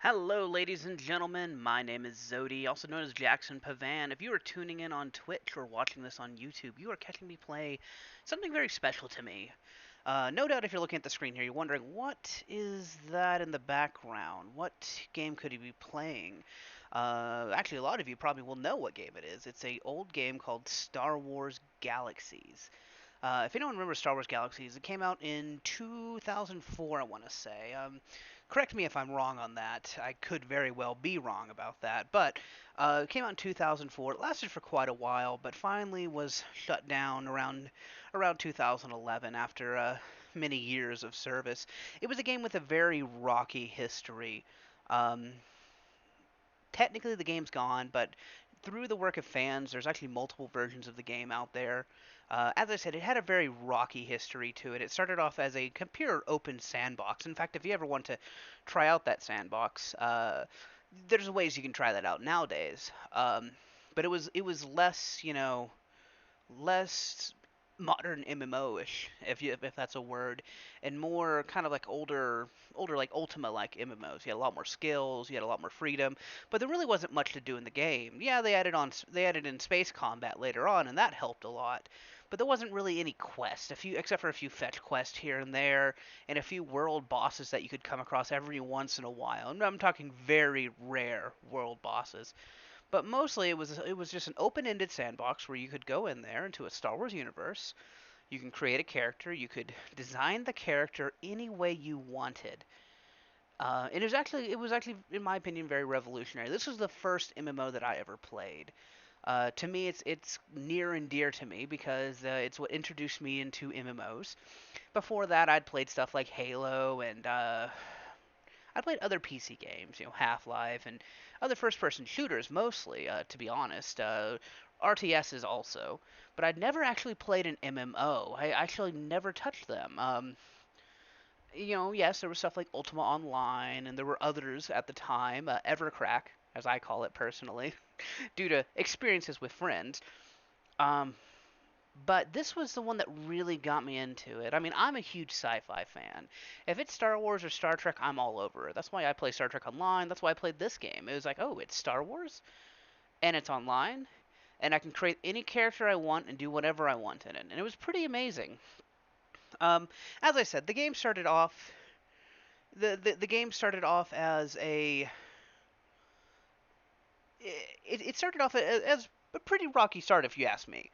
Hello, ladies and gentlemen. My name is Zodi, also known as Jackson Pavan. If you are tuning in on Twitch or watching this on YouTube, you are catching me play something very special to me. No doubt, if you're looking at the screen here, you're wondering what is that in the background? What game could he be playing? Actually, a lot of you probably will know what game it is. It's a old game called Star Wars Galaxies. If anyone remembers Star Wars Galaxies, it came out in 2004, I want to say. Correct me if I'm wrong on that. I could very well be wrong about that. But it came out in 2004. It lasted for quite a while, but finally was shut down around 2011 after many years of service. It was a game with a very rocky history. Um, Technically the game's gone, but through the work of fans, there's actually multiple versions of the game out there. As I said, it had a very rocky history to it. It started off as a pure open sandbox. In fact, if you ever want to try out that sandbox, there's ways you can try that out nowadays. But it was less, less modern MMO-ish, if that's a word, and more kind of like older like Ultima like MMOs. You had a lot more skills, you had a lot more freedom, but there really wasn't much to do in the game. Yeah, they added in space combat later on, and that helped a lot. But there wasn't really any quest, a few except for a few fetch quests here and there, and a few world bosses that you could come across every once in a while. And I'm talking very rare world bosses. But mostly it was just an open-ended sandbox where you could go in there into a Star Wars universe. You can create a character. You could design the character any way you wanted. It was actually, in my opinion, very revolutionary. This was the first MMO that I ever played. To me, it's near and dear to me because it's what introduced me into MMOs. Before that, I'd played stuff like Halo and I played other PC games, Half-Life and other first-person shooters mostly, to be honest. RTSs also, but I'd never actually played an MMO. I actually never touched them. Yes, there was stuff like Ultima Online, and there were others at the time, Evercrack, as I call it personally, due to experiences with friends. Um, but this was the one that really got me into it. I mean, I'm a huge sci-fi fan. If it's Star Wars or Star Trek, I'm all over it. That's why I play Star Trek Online. That's why I played this game. It was like, oh, it's Star Wars and it's online, and I can create any character I want and do whatever I want in it. And it was pretty amazing. As I said, the game started off as it started off as a pretty rocky start, if you ask me.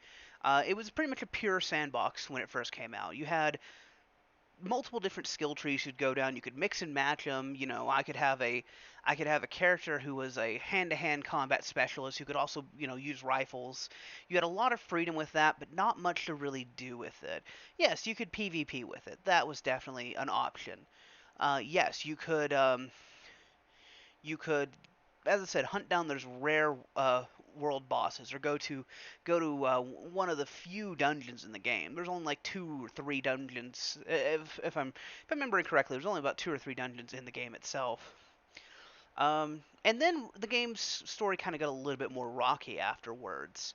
It was pretty much a pure sandbox when it first came out. You had multiple different skill trees you'd go down. You could mix and match them. I could have a character who was a hand-to-hand combat specialist who could also, use rifles. You had a lot of freedom with that, but not much to really do with it. Yes, you could PvP with it. That was definitely an option. Yes, you could, as I said, hunt down those rare world bosses, or go to one of the few dungeons in the game. There's only like 2 or 3 dungeons, if I'm remembering correctly. There's only about 2 or 3 dungeons in the game itself. And then the game's story kind of got a little bit more rocky afterwards.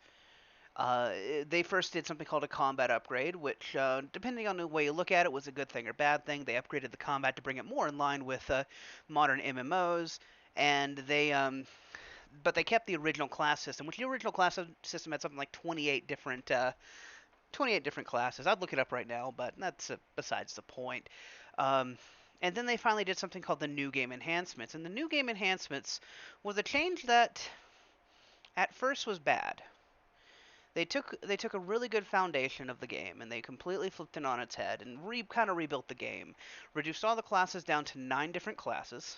Uh, they first did something called a combat upgrade, which, depending on the way you look at it, was a good thing or bad thing. They upgraded the combat to bring it more in line with modern MMOs, and but they kept the original class system, which the original class system had something like 28 different classes. I'd look it up right now, but that's besides the point. Um, and then they finally did something called the New Game Enhancements, and the New Game Enhancements was a change that at first was bad. They took a really good foundation of the game and they completely flipped it on its head and kind of rebuilt the game, reduced all the classes down to 9 different classes,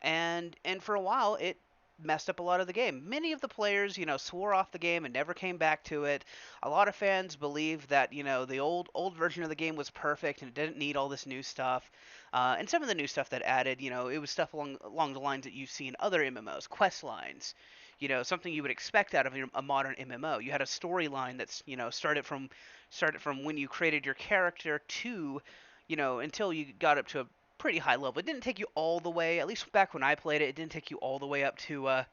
and for a while it messed up a lot of the game. Many of the players, swore off the game and never came back to it. A lot of fans believed that, the old version of the game was perfect and it didn't need all this new stuff. And some of the new stuff that added, it was stuff along the lines that you see in other MMOs, quest lines. Something you would expect out of a modern MMO. You had a storyline that's, started from when you created your character to, until you got up to a pretty high level. It didn't take you all the way, at least back when I played it, it didn't take you all the way up to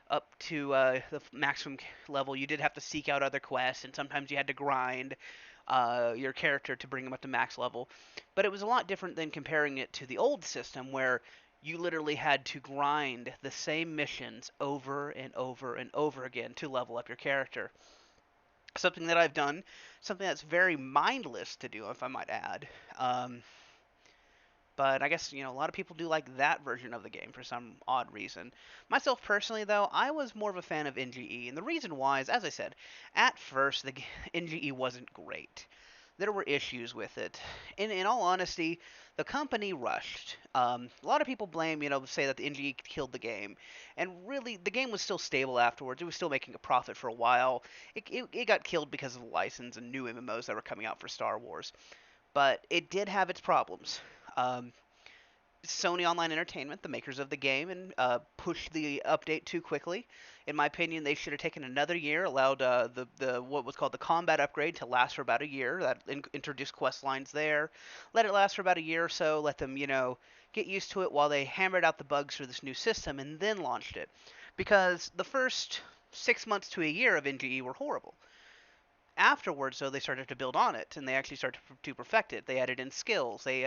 the maximum level. You did have to seek out other quests, and sometimes you had to grind your character to bring him up to max level. But it was a lot different than comparing it to the old system, where you literally had to grind the same missions over and over and over again to level up your character. Something that I've done, something that's very mindless to do, if I might add. Um, but I guess, a lot of people do like that version of the game for some odd reason. Myself personally, though, I was more of a fan of NGE, and the reason why is, as I said, at first the NGE wasn't great. There were issues with it. In all honesty, the company rushed. A lot of people blame, say that the NGE killed the game, and really, the game was still stable afterwards. It was still making a profit for a while. It got killed because of the license and new MMOs that were coming out for Star Wars, but it did have its problems. Um, Sony Online Entertainment, the makers of the game, and pushed the update too quickly. In my opinion, they should have taken another year, allowed the what was called the combat upgrade to last for about a year. That introduced quest lines there, let it last for about a year or so, let them get used to it while they hammered out the bugs for this new system, and then launched it. Because the first 6 months to a year of NGE were horrible. Afterwards, though, they started to build on it, and they actually started to perfect it. They added in skills. They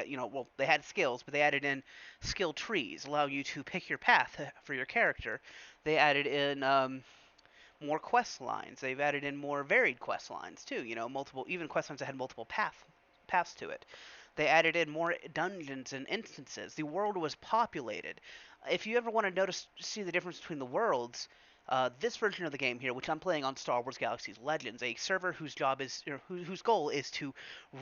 had skills, but they added in skill trees, allow you to pick your path for your character. They added in more quest lines. They've added in more varied quest lines too. Multiple, even quest lines that had multiple paths to it. They added in more dungeons and instances. The world was populated. If you ever want to see the difference between the worlds, this version of the game here, which I'm playing on Star Wars Galaxies Legends, a server whose job is, whose goal is to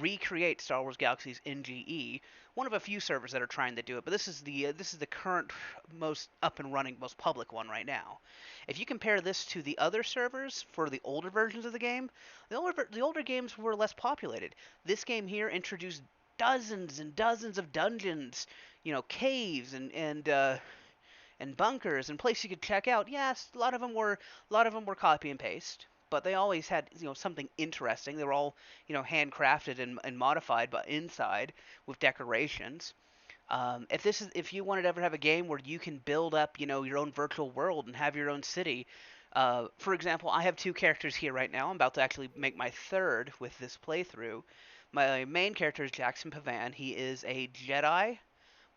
recreate Star Wars Galaxies NGE. One of a few servers that are trying to do it, but this is the current most up and running, most public one right now. If you compare this to the other servers for the older versions of the game, the older games were less populated. This game here introduced dozens and dozens of dungeons, caves and bunkers and places you could check out. Yes, a lot of them were copy and paste, but they always had something interesting. They were all handcrafted and modified, but inside with decorations. If you wanted to ever have a game where you can build up your own virtual world and have your own city. For example, I have two characters here right now. I'm about to actually make my third with this playthrough. My main character is Jackson Pavan. He is a Jedi.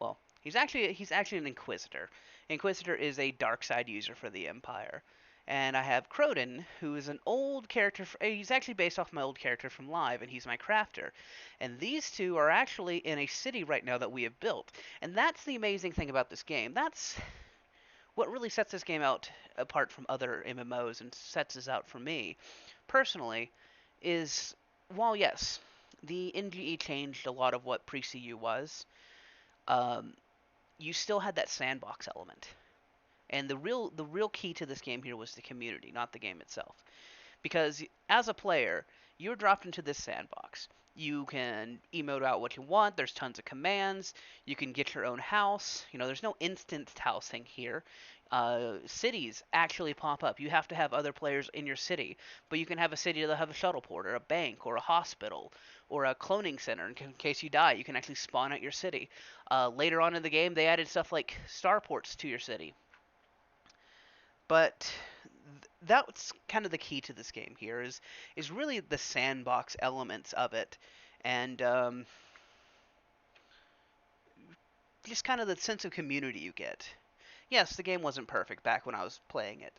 Well, he's actually an Inquisitor. Inquisitor is a dark side user for the Empire. And I have Croden, who is an old character. He's actually based off my old character from Live, and he's my crafter. And these two are actually in a city right now that we have built. And that's the amazing thing about this game. That's what really sets this game out apart from other MMOs and sets this out for me, personally, is while yes, the NGE changed a lot of what pre-CU was. Um, you still had that sandbox element. And the real key to this game here was the community, not the game itself. Because as a player, you're dropped into this sandbox. You can emote out what you want. There's tons of commands. You can get your own house. There's no instant housing here. Cities actually pop up. You have to have other players in your city, but you can have a city that'll have a shuttle port or a bank or a hospital or a cloning center in case you die. You can actually spawn at your city. Later on in the game, they added stuff like starports to your city. But that's kind of the key to this game here is really the sandbox elements of it, and just kind of the sense of community you get. Yes, the game wasn't perfect back when I was playing it,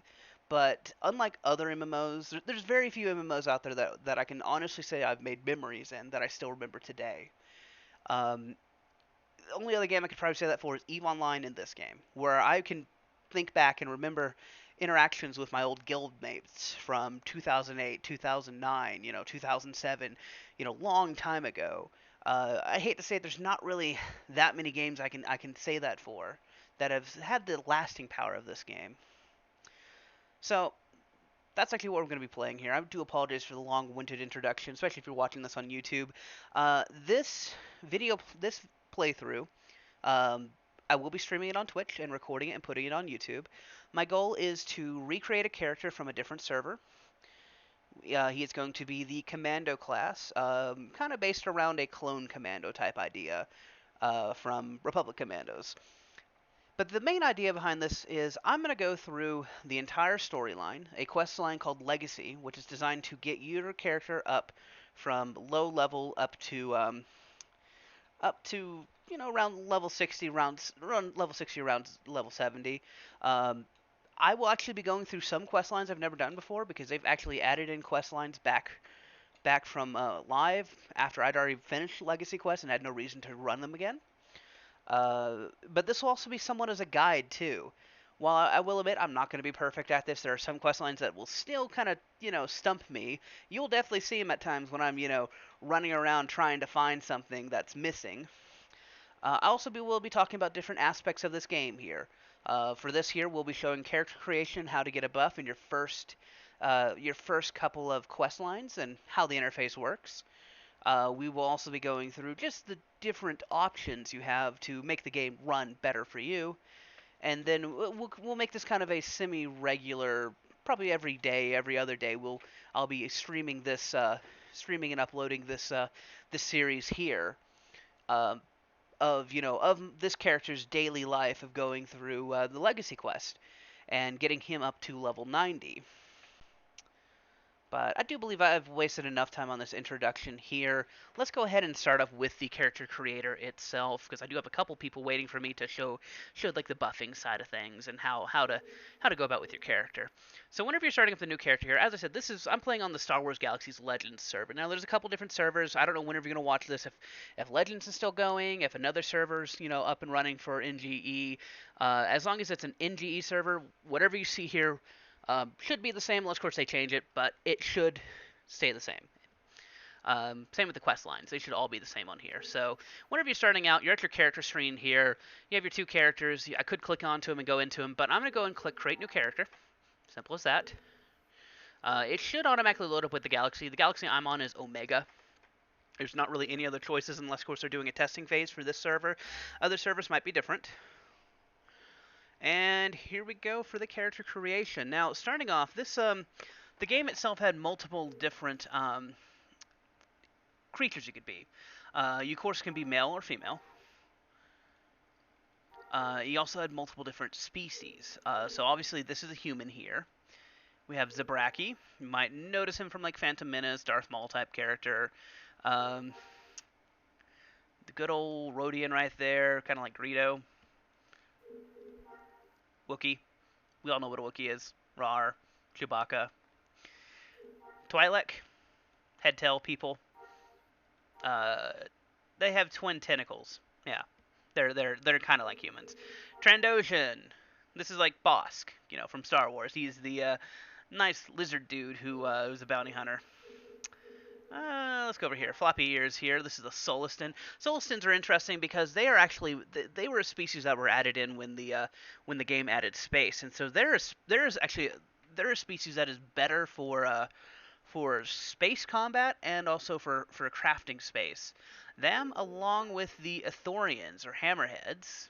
but unlike other MMOs, there's very few MMOs out there that I can honestly say I've made memories in that I still remember today. Um, the only other game I could probably say that for is EVE Online in this game, where I can think back and remember interactions with my old guild mates from 2008, 2009, 2007, long time ago. I hate to say it, there's not really that many games I can say that for that have had the lasting power of this game. So that's actually what we're going to be playing here. I do apologize for the long-winded introduction, especially if you're watching this on YouTube. This playthrough, um, I will be streaming it on Twitch and recording it and putting it on YouTube. My goal is to recreate a character from a different server. He is going to be the Commando class, kind of based around a clone Commando type idea from Republic Commandos. But the main idea behind this is I'm going to go through the entire storyline, a quest line called Legacy, which is designed to get your character up from low level up to around level 60, around level 60, around level 70. Um, I will actually be going through some quest lines I've never done before because they've actually added in quest lines back from live after I'd already finished Legacy quests and had no reason to run them again. But this will also be somewhat as a guide too. While I will admit I'm not going to be perfect at this, there are some quest lines that will still kind of, stump me. You'll definitely see them at times when I'm, running around trying to find something that's missing. I also will be talking about different aspects of this game here. For this here, we'll be showing character creation, how to get a buff in your first couple of quest lines, and how the interface works. We will also be going through just the different options you have to make the game run better for you, and then we'll make this kind of a semi-regular, probably every day, every other day. I'll be streaming and uploading this series here. Um, of this character's daily life of going through the legacy quest and getting him up to level 90. But I do believe I've wasted enough time on this introduction here. Let's go ahead and start off with the character creator itself, because I do have a couple people waiting for me to show like the buffing side of things and how to go about with your character. So whenever you're starting up the new character here, as I said, I'm playing on the Star Wars Galaxies Legends server. Now there's a couple different servers. I don't know whenever you're gonna watch this if Legends is still going, if another server's up and running for NGE. As long as it's an NGE server, whatever you see here should be the same, unless of course they change it, but it should stay the same. Same with the quest lines; they should all be the same on here. So whenever you're starting out, you're at your character screen here. You have your two characters. I could click onto them and go into them, but I'm going to go and click Create New Character. Simple as that. It should automatically load up with the Galaxy. The Galaxy I'm on is Omega. There's not really any other choices unless, of course, they're doing a testing phase for this server. Other servers might be different. And here we go for the character creation. Now, starting off, the game itself had multiple different creatures you could be. You, of course, can be male or female. You also had multiple different species. So obviously, this is a human here. We have Zabraki. You might notice him from like Phantom Menace, Darth Maul type character. The good old Rodian right there, kind of like Greedo. Wookiee. We all know what a Wookiee is. Rar, Chewbacca. Twi'lek, head tail people. They have twin tentacles. Yeah, they're kind of like humans. Trandoshan. This is like Bosk, from Star Wars. He's the nice lizard dude who's a bounty hunter. Let's go over here. Floppy ears here. This is a Solistan. Solistans are interesting because they were a species that were added in when the game added space, and so they're a species that is better for space combat and also for crafting space. Them along with the Ithorians or Hammerheads.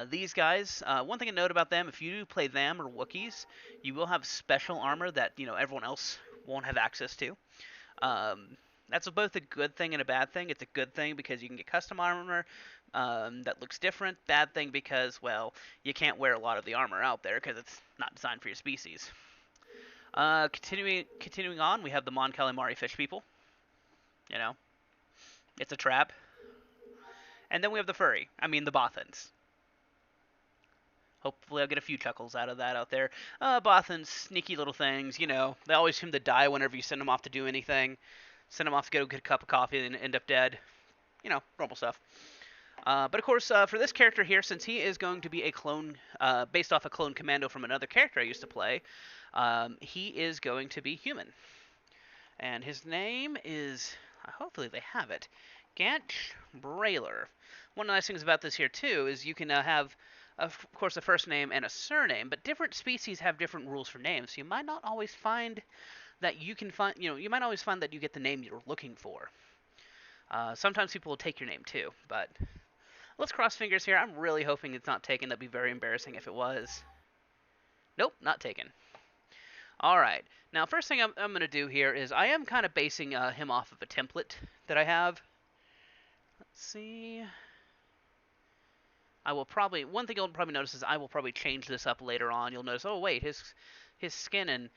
These guys, one thing to note about them, if you do play them or Wookiees, you will have special armor that everyone else won't have access to. That's both a good thing and a bad thing. It's a good thing because you can get custom armor that looks different. Bad thing because, well, you can't wear a lot of the armor out there because it's not designed for your species. Continuing on, we have the Mon Calamari fish people. It's a trap. And then we have the the Bothans. Hopefully I'll get a few chuckles out of that out there. Bothans, sneaky little things, They always seem to die whenever you send them off to do anything. Send them off to go get a cup of coffee and end up dead. Normal stuff. But of course, for this character here, since he is going to be a clone, based off a clone commando from another character I used to play, he is going to be human. And his name is, hopefully they have it, Gant Brailer. One of the nice things about this here, too, is you can have, of course, a first name and a surname, but different species have different rules for names. So you might not always find that you might always find that you get the name you're looking for. Sometimes people will take your name, too, but let's cross fingers here. I'm really hoping it's not taken. That'd be very embarrassing if it was. Nope, not taken. Alright, now first thing I'm going to do here is I am kind of basing him off of a template that I have. Let's see. One thing you'll probably notice is I will probably change this up later on. You'll notice, oh wait, his skin and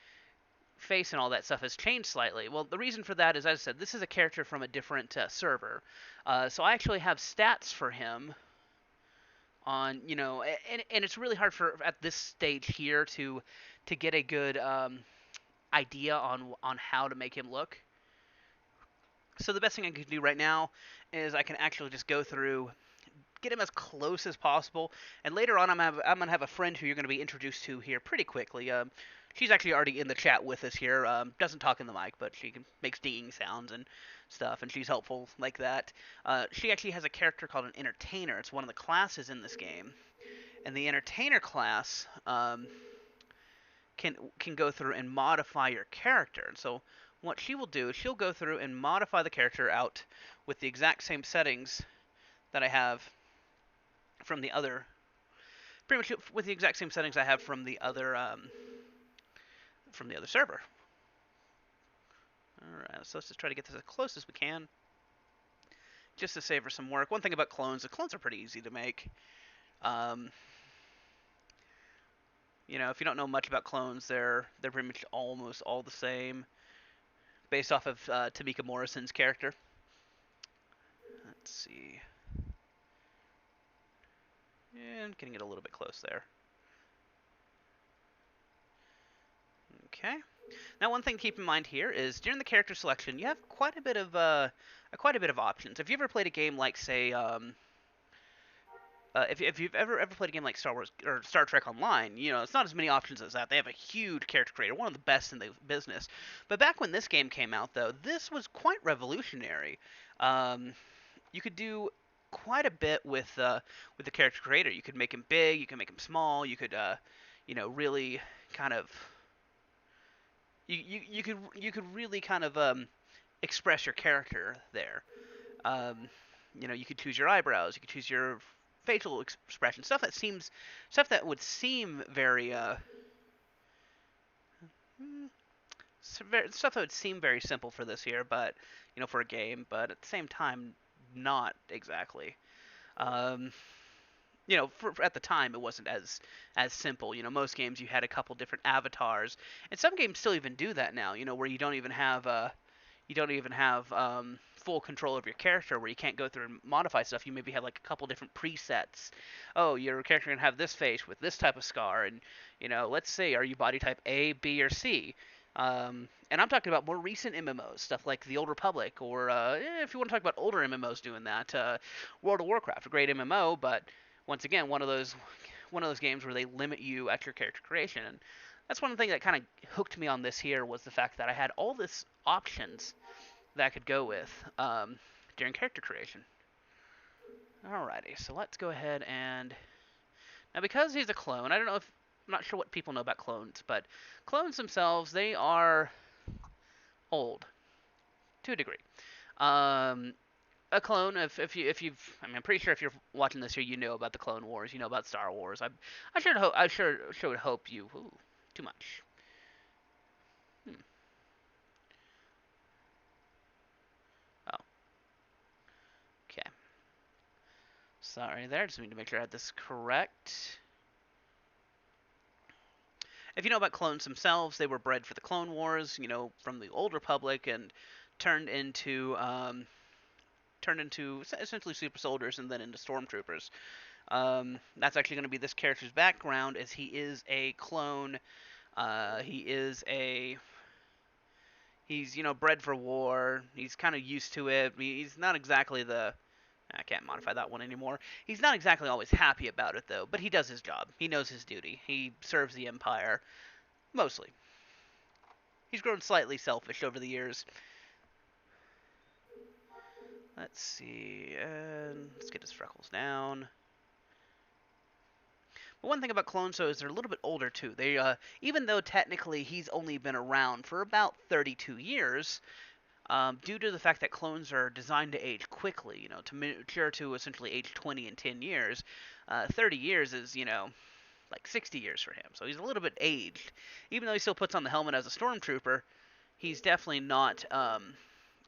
face and all that stuff has changed slightly. Well, the reason for that is, as I said, this is a character from a different server. So I actually have stats for him on, and it's really hard for at this stage here to get a good idea on how to make him look. So the best thing I can do right now is I can actually just go through, get him as close as possible, and later on I'm gonna have a friend who you're gonna be introduced to here pretty quickly. She's actually already in the chat with us here. Doesn't talk in the mic, but she makes dinging sounds and stuff, and she's helpful like that. She actually has a character called an entertainer. It's one of the classes in this game, and the entertainer class can go through and modify your character. And so what she will do is she'll go through and modify the character out with the exact same settings that I have from the other, pretty much with the exact same settings I have from the other server. All right, so let's just try to get this as close as we can, just to save her some work. One thing about clones, the clones are pretty easy to make. If you don't know much about clones, they're pretty much almost all the same, based off of Tamika Morrison's character. Let's see. And getting it a little bit close there. Okay. Now, one thing to keep in mind here is during the character selection, you have quite a bit of options. If you ever played a game like, say, if you've ever played a game like Star Wars or Star Trek Online, it's not as many options as that. They have a huge character creator, one of the best in the business. But back when this game came out, though, this was quite revolutionary. You could do quite a bit with the character creator. You could make him big, you could make him small, you could really kind of you could really kind of express your character there. You could choose your eyebrows, you could choose your facial expression, stuff that would seem very stuff that would seem very simple for this here, but for a game, but at the same time, not exactly. Um, at the time it wasn't as simple. Most games you had a couple different avatars, and some games still even do that now. Where you don't even have full control of your character, where you can't go through and modify stuff. You maybe have like a couple different presets. Oh, your character can have this face with this type of scar, and let's say, are you body type A, B, or C? And I'm talking about more recent MMOs, stuff like the Old Republic, or if you want to talk about older MMOs doing that, World of Warcraft, a great MMO, but once again, one of those games where they limit you at your character creation. And that's one thing that kind of hooked me on this here, was the fact that I had all this options that I could go with during character creation. Alrighty, so let's go ahead and now, because he's a clone, I'm not sure what people know about clones, but clones themselves, they are old to a degree. A clone, if you've, I'm pretty sure if you're watching this here, you know about the Clone Wars, you know about Star Wars. I sure would hope you. Ooh, too much. Oh, okay. Sorry there. Just need to make sure I had this correct. If you know about clones themselves, they were bred for the Clone Wars, from the Old Republic, and turned into essentially super soldiers and then into stormtroopers. That's actually going to be this character's background, as he is a clone. He's bred for war. He's kind of used to it. He's not exactly I can't modify that one anymore. He's not exactly always happy about it, though, but he does his job. He knows his duty. He serves the Empire, mostly. He's grown slightly selfish over the years. Let's see, let's get his freckles down. But one thing about clones, though, is they're a little bit older, too. They, even though technically he's only been around for about 32 years, due to the fact that clones are designed to age quickly, to mature to essentially age 20 in 10 years, 30 years is, like 60 years for him. So he's a little bit aged. Even though he still puts on the helmet as a stormtrooper, he's definitely not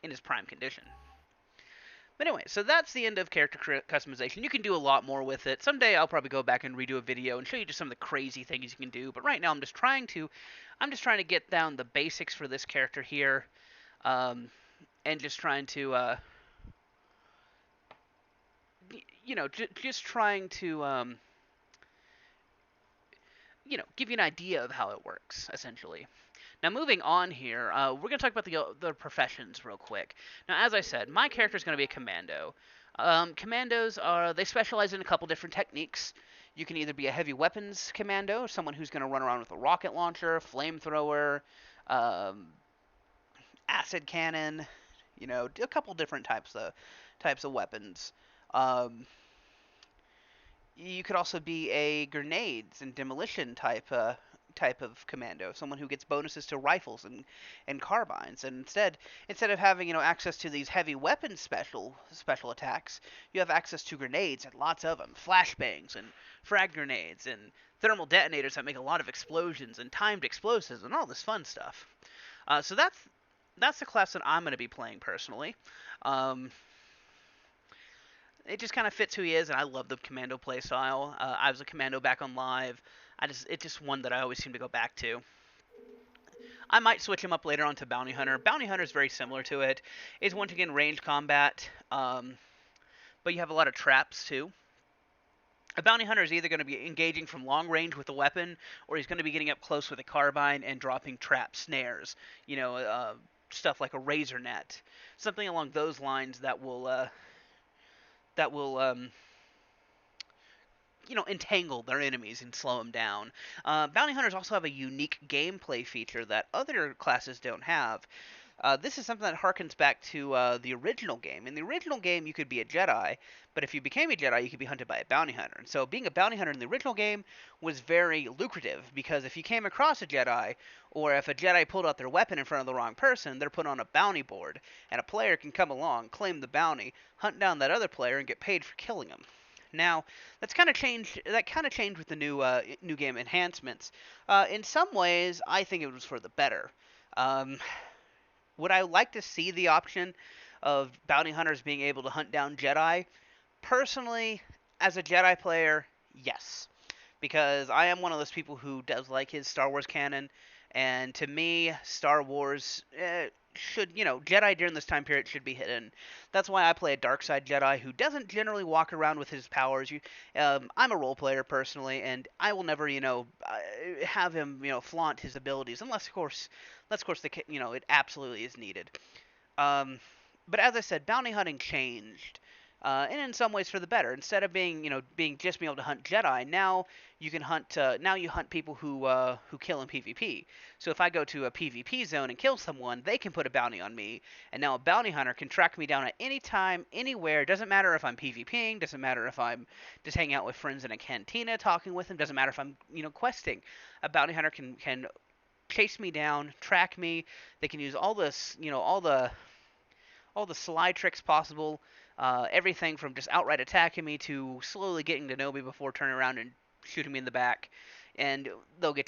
in his prime condition. But anyway, so that's the end of character customization. You can do a lot more with it. Someday I'll probably go back and redo a video and show you just some of the crazy things you can do. But right now I'm just trying to get down the basics for this character here, um, and just trying to just trying to give you an idea of how it works essentially. Now, moving on here, we're going to talk about the professions real quick. Now, as I said, my character is going to be a commando. Commandos they specialize in a couple different techniques. You can either be a heavy weapons commando, someone who's going to run around with a rocket launcher, flamethrower, um, acid cannon, a couple different types of weapons. Um, you could also be a grenades and demolition type of commando, someone who gets bonuses to rifles and carbines. And instead of having access to these heavy weapons special attacks, you have access to grenades and lots of them, flashbangs and frag grenades and thermal detonators that make a lot of explosions and timed explosives and all this fun stuff. So that's the class that I'm going to be playing personally. Um, it just kind of fits who he is, and I love the commando playstyle. I was a commando back on live. It's just one that I always seem to go back to. I might switch him up later on to bounty hunter. Bounty hunter is very similar to it. It's once again range combat, but you have a lot of traps too. A bounty hunter is either going to be engaging from long range with a weapon, or he's going to be getting up close with a carbine and dropping trap snares. Stuff like a razor net, something along those lines that will entangle their enemies and slow them down. Bounty hunters also have a unique gameplay feature that other classes don't have. This is something that harkens back to the original game. In the original game, you could be a Jedi, but if you became a Jedi, you could be hunted by a bounty hunter. And so being a bounty hunter in the original game was very lucrative, because if you came across a Jedi, or if a Jedi pulled out their weapon in front of the wrong person, they're put on a bounty board, and a player can come along, claim the bounty, hunt down that other player, and get paid for killing them. Now, that's kind of changed. That kind of changed with the new game enhancements. In some ways, I think it was for the better. Um, would I like to see the option of bounty hunters being able to hunt down Jedi? Personally, as a Jedi player, yes, because I am one of those people who does like his Star Wars canon, and to me, Star Wars Jedi during this time period should be hidden. That's why I play a dark side Jedi who doesn't generally walk around with his powers. I'm a role player personally, and I will never have him flaunt his abilities unless of course it absolutely is needed. Um, but as I said, bounty hunting changed, and in some ways for the better. Instead of being just being able to hunt Jedi, now you can hunt. Now you hunt people who kill in PvP. So if I go to a PvP zone and kill someone, they can put a bounty on me, and now a bounty hunter can track me down at any time, anywhere. Doesn't matter if I'm PvPing. Doesn't matter if I'm just hanging out with friends in a cantina talking with them. Doesn't matter if I'm questing. A bounty hunter can chase me down, track me. They can use all the sly tricks possible. Everything from just outright attacking me to slowly getting to know me before turning around and shooting me in the back, and they'll get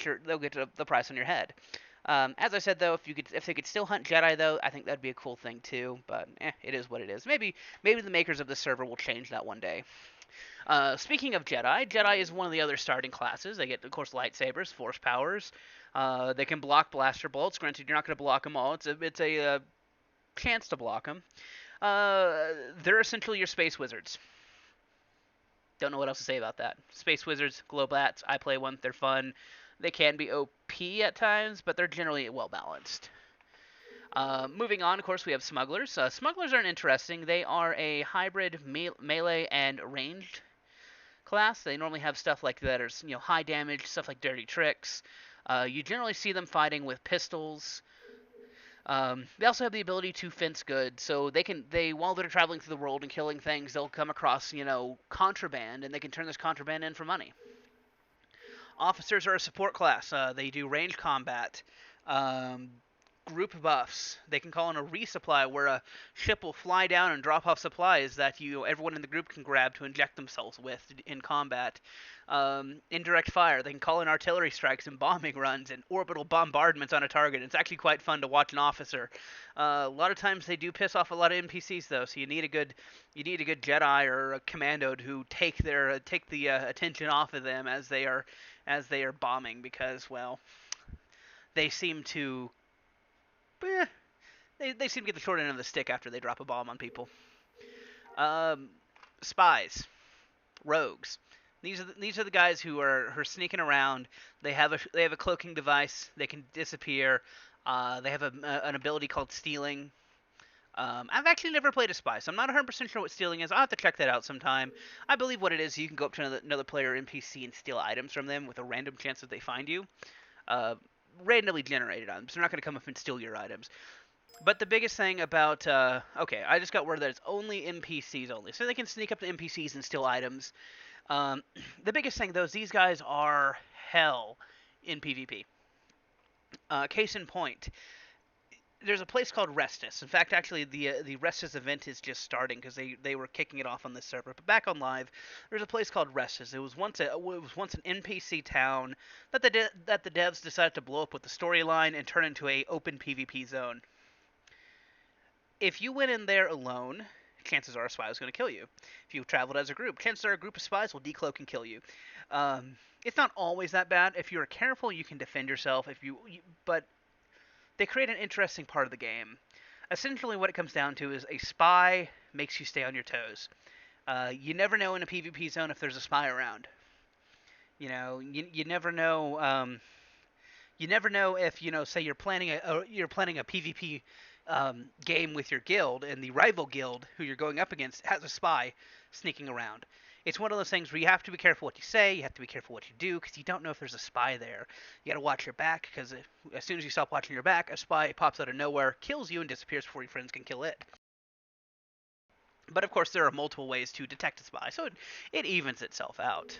the price on your head. As I said though, if they could still hunt Jedi though, I think that'd be a cool thing too. But it is what it is. Maybe the makers of the server will change that one day. Speaking of Jedi is one of the other starting classes. They get, of course, lightsabers, force powers. They can block blaster bolts. Granted, you're not going to block them all. It's a chance to block them. They're essentially your space wizards. Don't know what else to say about that. Space wizards, Globats. I play one. They're fun. They can be OP at times, but they're generally well balanced. Moving on, of course, we have smugglers. Smugglers are interesting. They are a hybrid melee and ranged class. They normally have stuff like that, or high damage, stuff like dirty tricks. You generally see them fighting with pistols. They also have the ability to fence good, so while they're traveling through the world and killing things, they'll come across contraband, and they can turn this contraband in for money. Officers are a support class. They do range combat. group buffs. They can call in a resupply, where a ship will fly down and drop off supplies that everyone in the group can grab to inject themselves with in combat. Indirect fire. They can call in artillery strikes and bombing runs and orbital bombardments on a target. It's actually quite fun to watch an officer. A lot of times they do piss off a lot of NPCs though, so you need a good Jedi or a commando to take the attention off of them as they are bombing, because, well, they seem to eh, they seem to get the short end of the stick after they drop a bomb on people. Um, Spies, rogues. These are the guys who are sneaking around. They have a cloaking device. They can disappear. They have an ability called stealing. I've actually never played a spy, so I'm not 100% sure what stealing is. I'll have to check that out sometime. I believe what it is, you can go up to another player NPC and steal items from them with a random chance that they find you. Uh, Randomly generated items. They're not going to come up and steal your items. But the biggest thing about okay, I just got word that it's only NPCs only, so they can sneak up to NPCs and steal items. Um, the biggest thing though is these guys are hell in PvP. Case in point, there's a place called Restus. In fact, actually, the Restus event is just starting because they were kicking it off on this server. But back on live, there's a place called Restus. It was once an NPC town that the devs decided to blow up with the storyline and turn into a open PvP zone. If you went in there alone, chances are a spy was going to kill you. If you traveled as a group, chances are a group of spies will decloak and kill you. It's not always that bad. If you're careful, you can defend yourself. But they create an interesting part of the game. Essentially, what it comes down to is a spy makes you stay on your toes. You never know in a PvP zone if there's a spy around. You never know. You never know if, say you're planning a PvP game with your guild, and the rival guild who you're going up against has a spy sneaking around. It's one of those things where you have to be careful what you say, you have to be careful what you do, because you don't know if there's a spy there. You got to watch your back, because as soon as you stop watching your back, a spy pops out of nowhere, kills you, and disappears before your friends can kill it. But of course, there are multiple ways to detect a spy, so it evens itself out.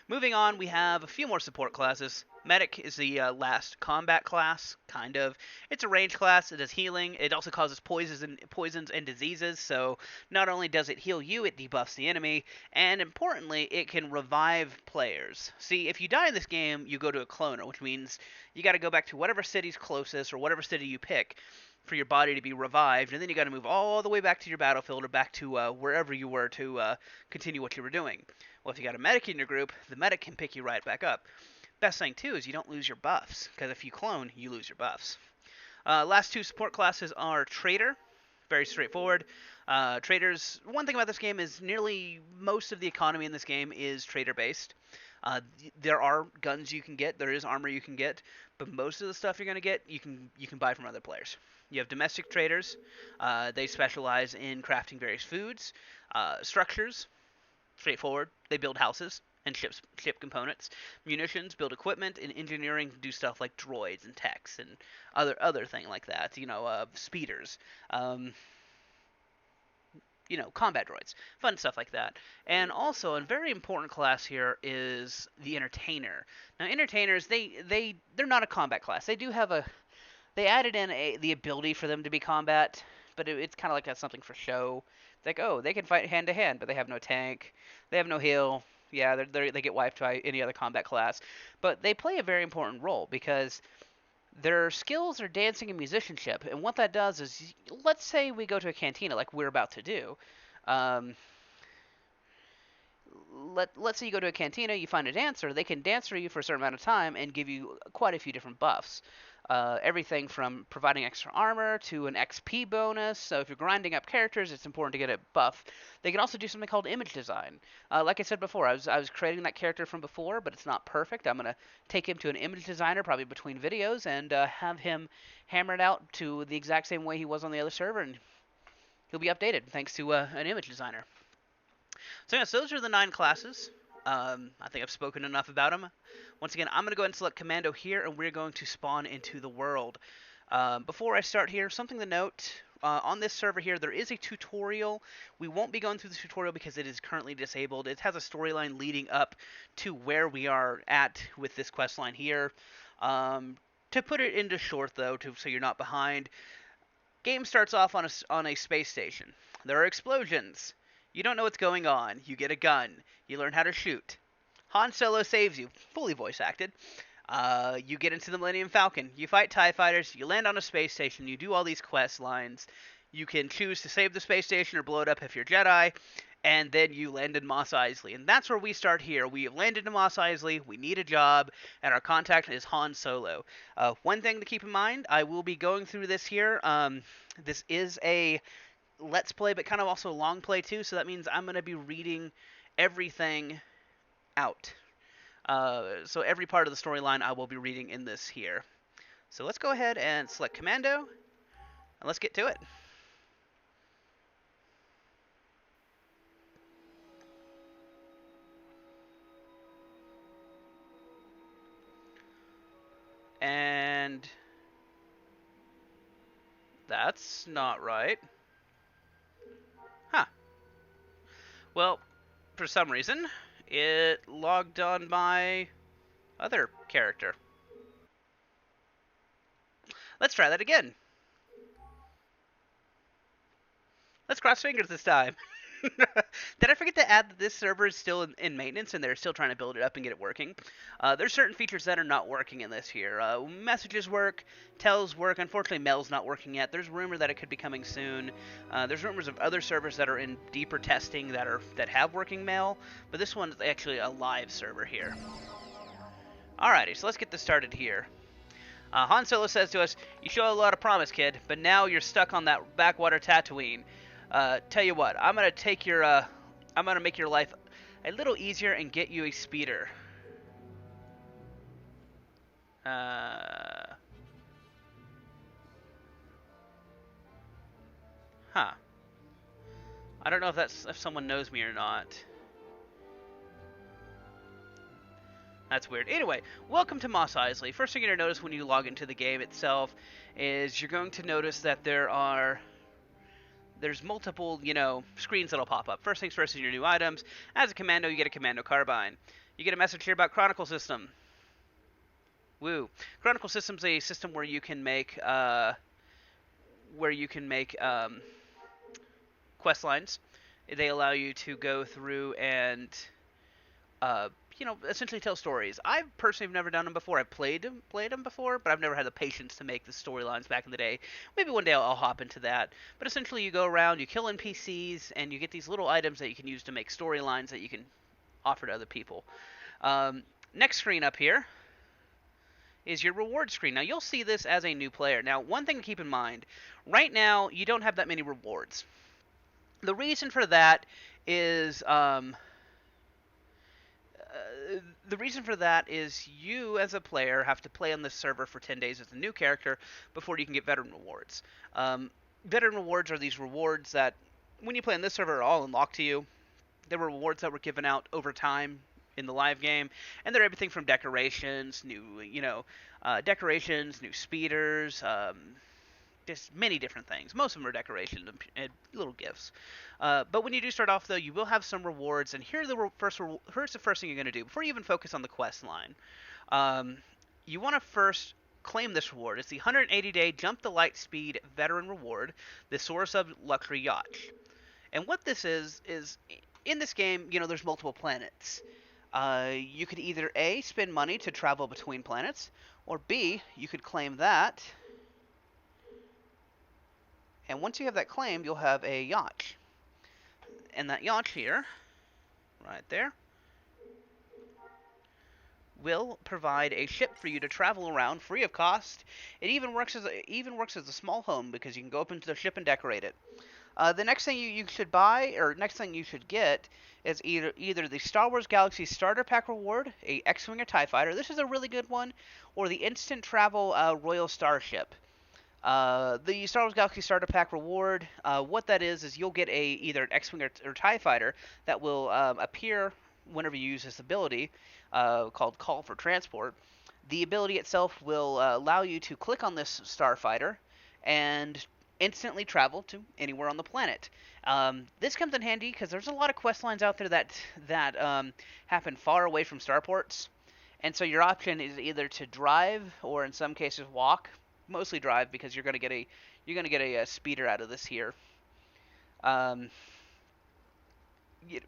Moving on, we have a few more support classes. Medic is the last combat class, kind of. It's a range class. It does healing. It also causes poisons and diseases. So not only does it heal you, it debuffs the enemy, and importantly, it can revive players. See, if you die in this game, you go to a cloner, which means you got to go back to whatever city's closest or whatever city you pick for your body to be revived, and then you got to move all the way back to your battlefield or back to wherever you were to continue what you were doing. Well, if you got a medic in your group, the medic can pick you right back up. Best thing too is you don't lose your buffs, because if you clone, you lose your buffs. Last two support classes are Trader, very straightforward. Traders. One thing about this game is nearly most of the economy in this game is trader based. There are guns you can get, there is armor you can get, but most of the stuff you're gonna get, you can buy from other players. You have domestic traders. They specialize in crafting various foods, structures. Straightforward. They build houses and ship components. Munitions, build equipment, and engineering do stuff like droids and techs and other thing like that. Speeders. Combat droids, fun stuff like that. And also, a very important class here is the entertainer. Now, entertainers, they're not a combat class. They added in the ability for them to be combat, but it's kind of like something for show. It's like, oh, they can fight hand to hand, but they have no tank, they have no heal. Yeah, they get wiped by any other combat class, but they play a very important role because their skills are dancing and musicianship, and what that does is, let's say we go to a cantina like we're about to do. Um, let's say you go to a cantina, you find a dancer, they can dance for you for a certain amount of time and give you quite a few different buffs. Everything from providing extra armor to an XP bonus. So if you're grinding up characters, it's important to get a buff. They can also do something called image design. Like I said before, I was creating that character from before, but it's not perfect. I'm going to take him to an image designer probably between videos and have him hammer it out to the exact same way he was on the other server, and he'll be updated thanks to an image designer. So yes, those are the 9 classes. I think I've spoken enough about them. Once again, I'm going to go ahead and select Commando here, and we're going to spawn into the world. Before I start here, something to note. On this server here, there is a tutorial. We won't be going through the tutorial because it is currently disabled. It has a storyline leading up to where we are at with this questline here. To to put it into short, though, so you're not behind, game starts off on a space station. There are explosions. You don't know what's going on. You get a gun. You learn how to shoot. Han Solo saves you, fully voice acted. You get into the Millennium Falcon. You fight TIE fighters. You land on a space station. You do all these quest lines. You can choose to save the space station or blow it up if you're Jedi. And then you land in Mos Eisley. And that's where we start here. We have landed in Mos Eisley. We need a job. And our contact is Han Solo. One thing to keep in mind, I will be going through this here. This is a Let's Play, but kind of also a long play too. So that means I'm going to be reading everything out. So every part of the storyline I will be reading in this here. So let's go ahead and select Commando, and let's get to it. And that's not right. Huh. Well, for some reason, it logged on my other character. Let's try that again. Let's cross fingers this time. Did I forget to add that this server is still in maintenance and they're still trying to build it up and get it working? There's certain features that are not working in this here. Messages work, tells work. Unfortunately, mail's not working yet. There's rumor that it could be coming soon. There's rumors of other servers that are in deeper testing that have working mail, but this one's actually a live server here. Alrighty, so let's get this started here. Han Solo says to us, "You show a lot of promise, kid, but now you're stuck on that backwater Tatooine. Tell you what, I'm gonna make your life a little easier and get you a speeder." Huh. I don't know if someone knows me or not. That's weird. Anyway, welcome to Mos Eisley. First thing you're going to notice when you log into the game itself is you're going to notice that there's multiple, screens that'll pop up. First things first is your new items. As a commando, you get a commando carbine. You get a message here about Chronicle System. Woo. Chronicle System's a system where you can make quest lines. They allow you to go through and essentially tell stories. I personally have never done them before. I've played them before, but I've never had the patience to make the storylines back in the day. Maybe one day I'll hop into that. But essentially, you go around, you kill NPCs, and you get these little items that you can use to make storylines that you can offer to other people. Next screen up here is your reward screen. Now, you'll see this as a new player. Now, one thing to keep in mind, right now, you don't have that many rewards. The reason for that is you, as a player, have to play on this server for 10 days as a new character before you can get veteran rewards. Veteran rewards are these rewards that, when you play on this server, are all unlocked to you. There were rewards that were given out over time in the live game, and they're everything from decorations, new speeders, just many different things. Most of them are decorations and little gifts. But when you do start off, though, you will have some rewards, and here's the first thing you're going to do. Before you even focus on the quest line, you want to first claim this reward. It's the 180-day Jump the Light Speed Veteran Reward, the Source of Luxury Yacht. And what this is in this game, there's multiple planets. You could either A, spend money to travel between planets, or B, you could claim that. And once you have that claimed, you'll have a yacht. And that yacht here, right there, will provide a ship for you to travel around free of cost. It even works as a small home because you can go up into the ship and decorate it. The next thing you should buy, or next thing you should get, is either the Star Wars Galaxies Starter Pack Reward, a X-Wing or TIE Fighter. This is a really good one, or the Instant Travel Royal Starship. The Star Wars Galaxy Starter Pack Reward, what that is you'll get either an X-Wing or TIE Fighter that will appear whenever you use this ability, called Call for Transport. The ability itself will allow you to click on this starfighter and instantly travel to anywhere on the planet. This comes in handy because there's a lot of quest lines out there that happen far away from starports. And so your option is either to drive or in some cases walk. Mostly drive because you're gonna get a speeder out of this here. Um, you,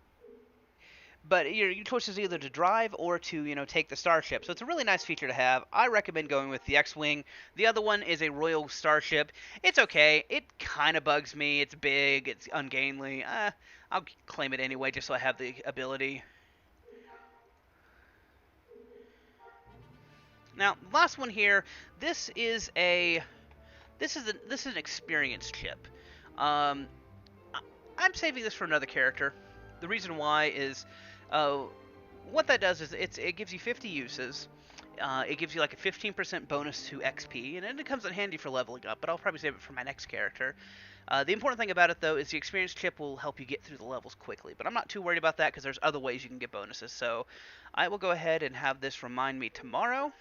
but your choice is either to drive or to take the starship. So it's a really nice feature to have. I recommend going with the X-wing. The other one is a Royal Starship. It's okay. It kind of bugs me. It's big. It's ungainly. I'll claim it anyway just so I have the ability. Now, the last one here. This is a this is an experience chip. Um, I'm saving this for another character. The reason why is, uh, what that does is it gives you 50 uses. It gives you like a 15% bonus to XP, and it comes in handy for leveling up. But I'll probably save it for my next character. The important thing about it though is the experience chip will help you get through the levels quickly. But I'm not too worried about that because there's other ways you can get bonuses. So I will go ahead and have this remind me tomorrow.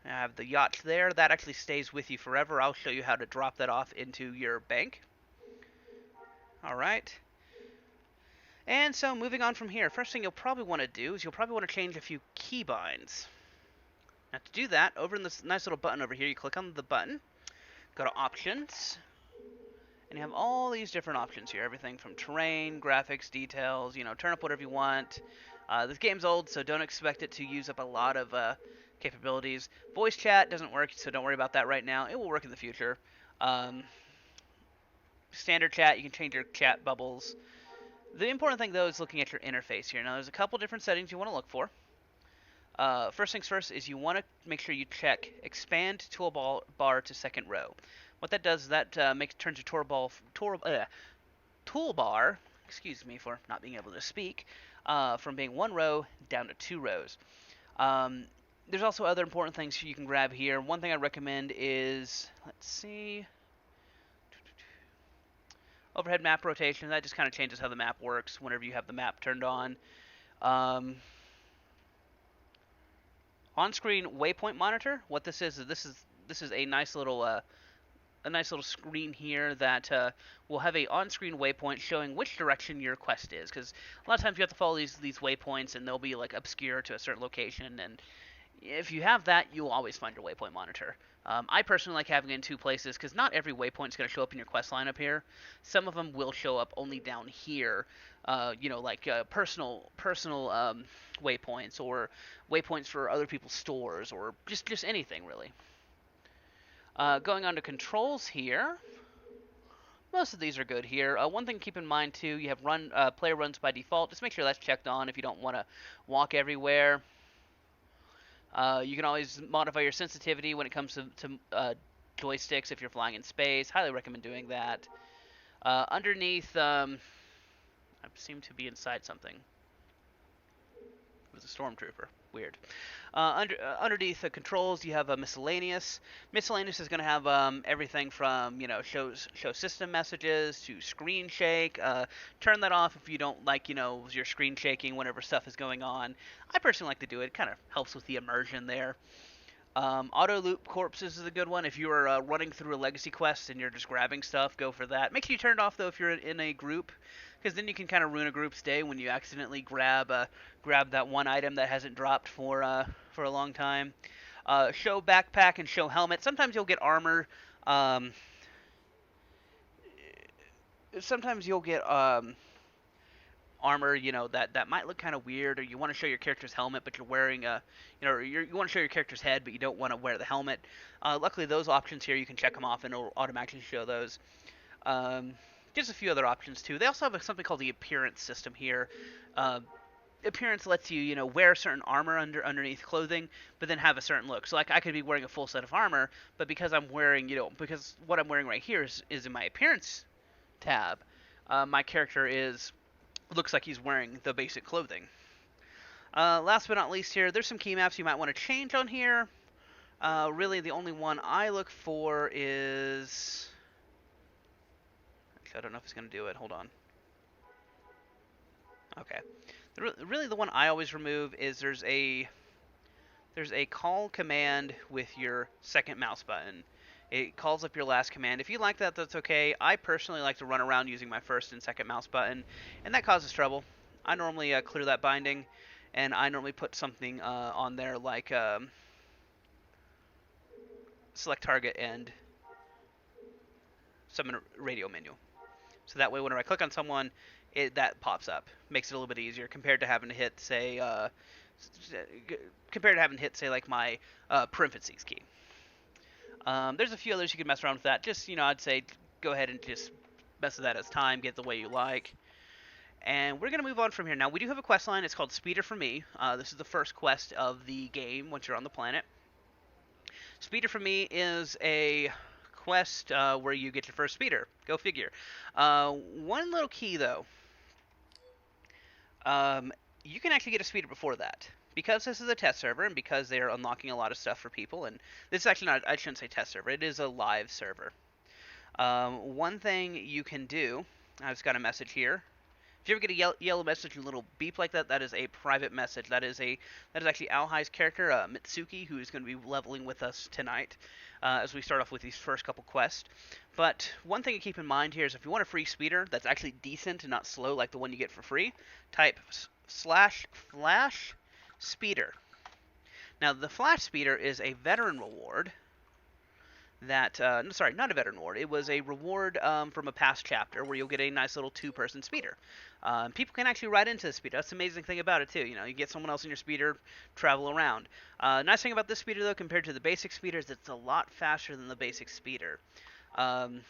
I have the yacht there. That actually stays with you forever. I'll show you how to drop that off into your bank. Alright. And so moving on from here, first thing you'll probably want to do is you'll probably want to change a few keybinds. Now to do that, over in this nice little button over here, you click on the button, go to Options, and you have all these different options here. Everything from terrain, graphics, details, turn up whatever you want. This game's old, so don't expect it to use up a lot of capabilities. Voice chat doesn't work, so don't worry about that right now. It will work in the future. Standard chat, you can change your chat bubbles. The important thing, though, is looking at your interface here. Now, there's a couple different settings you want to look for. First things first is you want to make sure you check Expand Toolbar to Second Row. What that does is that turns your toolbar, excuse me for not being able to speak, from being one row down to 2 rows. There's also other important things you can grab here. One thing I recommend is, let's see, overhead map rotation. That just kind of changes how the map works whenever you have the map turned on. On-screen waypoint monitor. What this is this is a nice little screen here that will have a on-screen waypoint showing which direction your quest is. Because a lot of times you have to follow these waypoints and they'll be like obscure to a certain location. And if you have that, you'll always find your waypoint monitor. I personally like having it in 2 places because not every waypoint is going to show up in your quest line up here. Some of them will show up only down here, like personal waypoints or waypoints for other people's stores or just anything really. Going on to controls here. Most of these are good here. One thing to keep in mind too, you have player runs by default. Just make sure that's checked on if you don't want to walk everywhere. You can always modify your sensitivity when it comes to joysticks if you're flying in space. Highly recommend doing that. Underneath, I seem to be inside something. It was a stormtrooper. Weird. Underneath the controls, you have a miscellaneous. Miscellaneous is going to have everything from show system messages to screen shake. Turn that off if you don't like your screen shaking whenever stuff is going on. I personally like to do it. It kind of helps with the immersion there. Auto loop corpses is a good one. If you are running through a legacy quest and you're just grabbing stuff, go for that. Make sure you turn it off though if you're in a group, because then you can kind of ruin a group's day when you accidentally grab that one item that hasn't dropped for a long time. Show backpack and show helmet. Sometimes you'll get armor. Sometimes you'll get armor, that might look kind of weird, or you want to show your character's helmet, but you're wearing you want to show your character's head, but you don't want to wear the helmet. Luckily, those options here, you can check them off, and it'll automatically show those. Just a few other options, too. They also have something called the appearance system here. Appearance lets you, wear certain armor underneath clothing, but then have a certain look. So, like, I could be wearing a full set of armor, but because I'm wearing, because what I'm wearing right here is in my appearance tab, my character looks like he's wearing the basic clothing. Last but not least here, there's some key maps you might want to change on here. Really, the only one I look for is... Actually, I don't know if it's going to do it. Hold on. Okay. Really, the one I always remove is there's a call command with your second mouse button. It calls up your last command. If you like that, that's okay. I personally like to run around using my first and second mouse button, and that causes trouble. I normally clear that binding, and I normally put something on there like select target and summon a radio menu. So that way, whenever I click on someone, that pops up. Makes it a little bit easier compared to having to hit, say, like my parentheses key. There's a few others you can mess around with that. Just, I'd say go ahead and just mess with that as time, get the way you like. And we're going to move on from here. Now, we do have a quest line. It's called Speeder for Me. This is the first quest of the game once you're on the planet. Speeder for Me is a quest where you get your first speeder. Go figure. One little key, though. You can actually get a speeder before that. Because this is a test server, and because they're unlocking a lot of stuff for people, and this is actually not, I shouldn't say test server, it is a live server. One thing you can do, I've just got a message here. If you ever get a yellow message and a little beep like that, that is a private message. That is actually Alhai's character, Mitsuki, who is going to be leveling with us tonight as we start off with these first couple quests. But one thing to keep in mind here is if you want a free speeder that's actually decent and not slow like the one you get for free, type /flash speeder. Now, the flash speeder is a veteran reward that, sorry, not a veteran reward. It was a reward from a past chapter where you'll get a nice little two-person speeder. People can actually ride into the speeder. That's the amazing thing about it, too. You get someone else in your speeder, travel around. Nice thing about this speeder, though, compared to the basic speeder, is it's a lot faster than the basic speeder. Just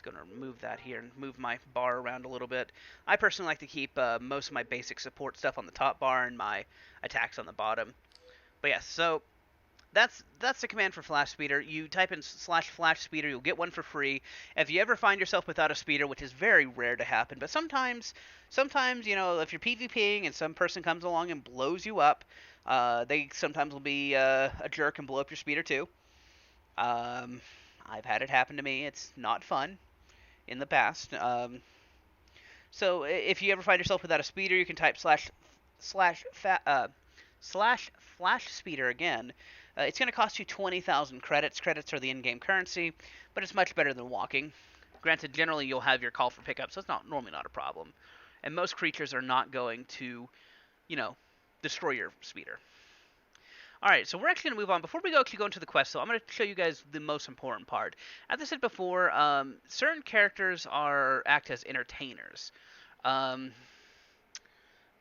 going to remove that here and move my bar around a little bit. I personally like to keep most of my basic support stuff on the top bar and my attacks on the bottom. But yeah, so that's the command for flash speeder. You type in /flash speeder, you'll get one for free. If you ever find yourself without a speeder, which is very rare to happen, but sometimes if you're PvPing and some person comes along and blows you up, they sometimes will be a jerk and blow up your speeder too. I've had it happen to me. It's not fun in the past. So if you ever find yourself without a speeder, you can type /flash speeder again. It's going to cost you 20,000 credits. Credits are the in-game currency, but it's much better than walking. Granted, generally you'll have your call for pickup, so it's normally not a problem. And most creatures are not going to, destroy your speeder. Alright, so we're actually going to move on. Before we go into the quest, though, I'm going to show you guys the most important part. As I said before, certain characters act as entertainers.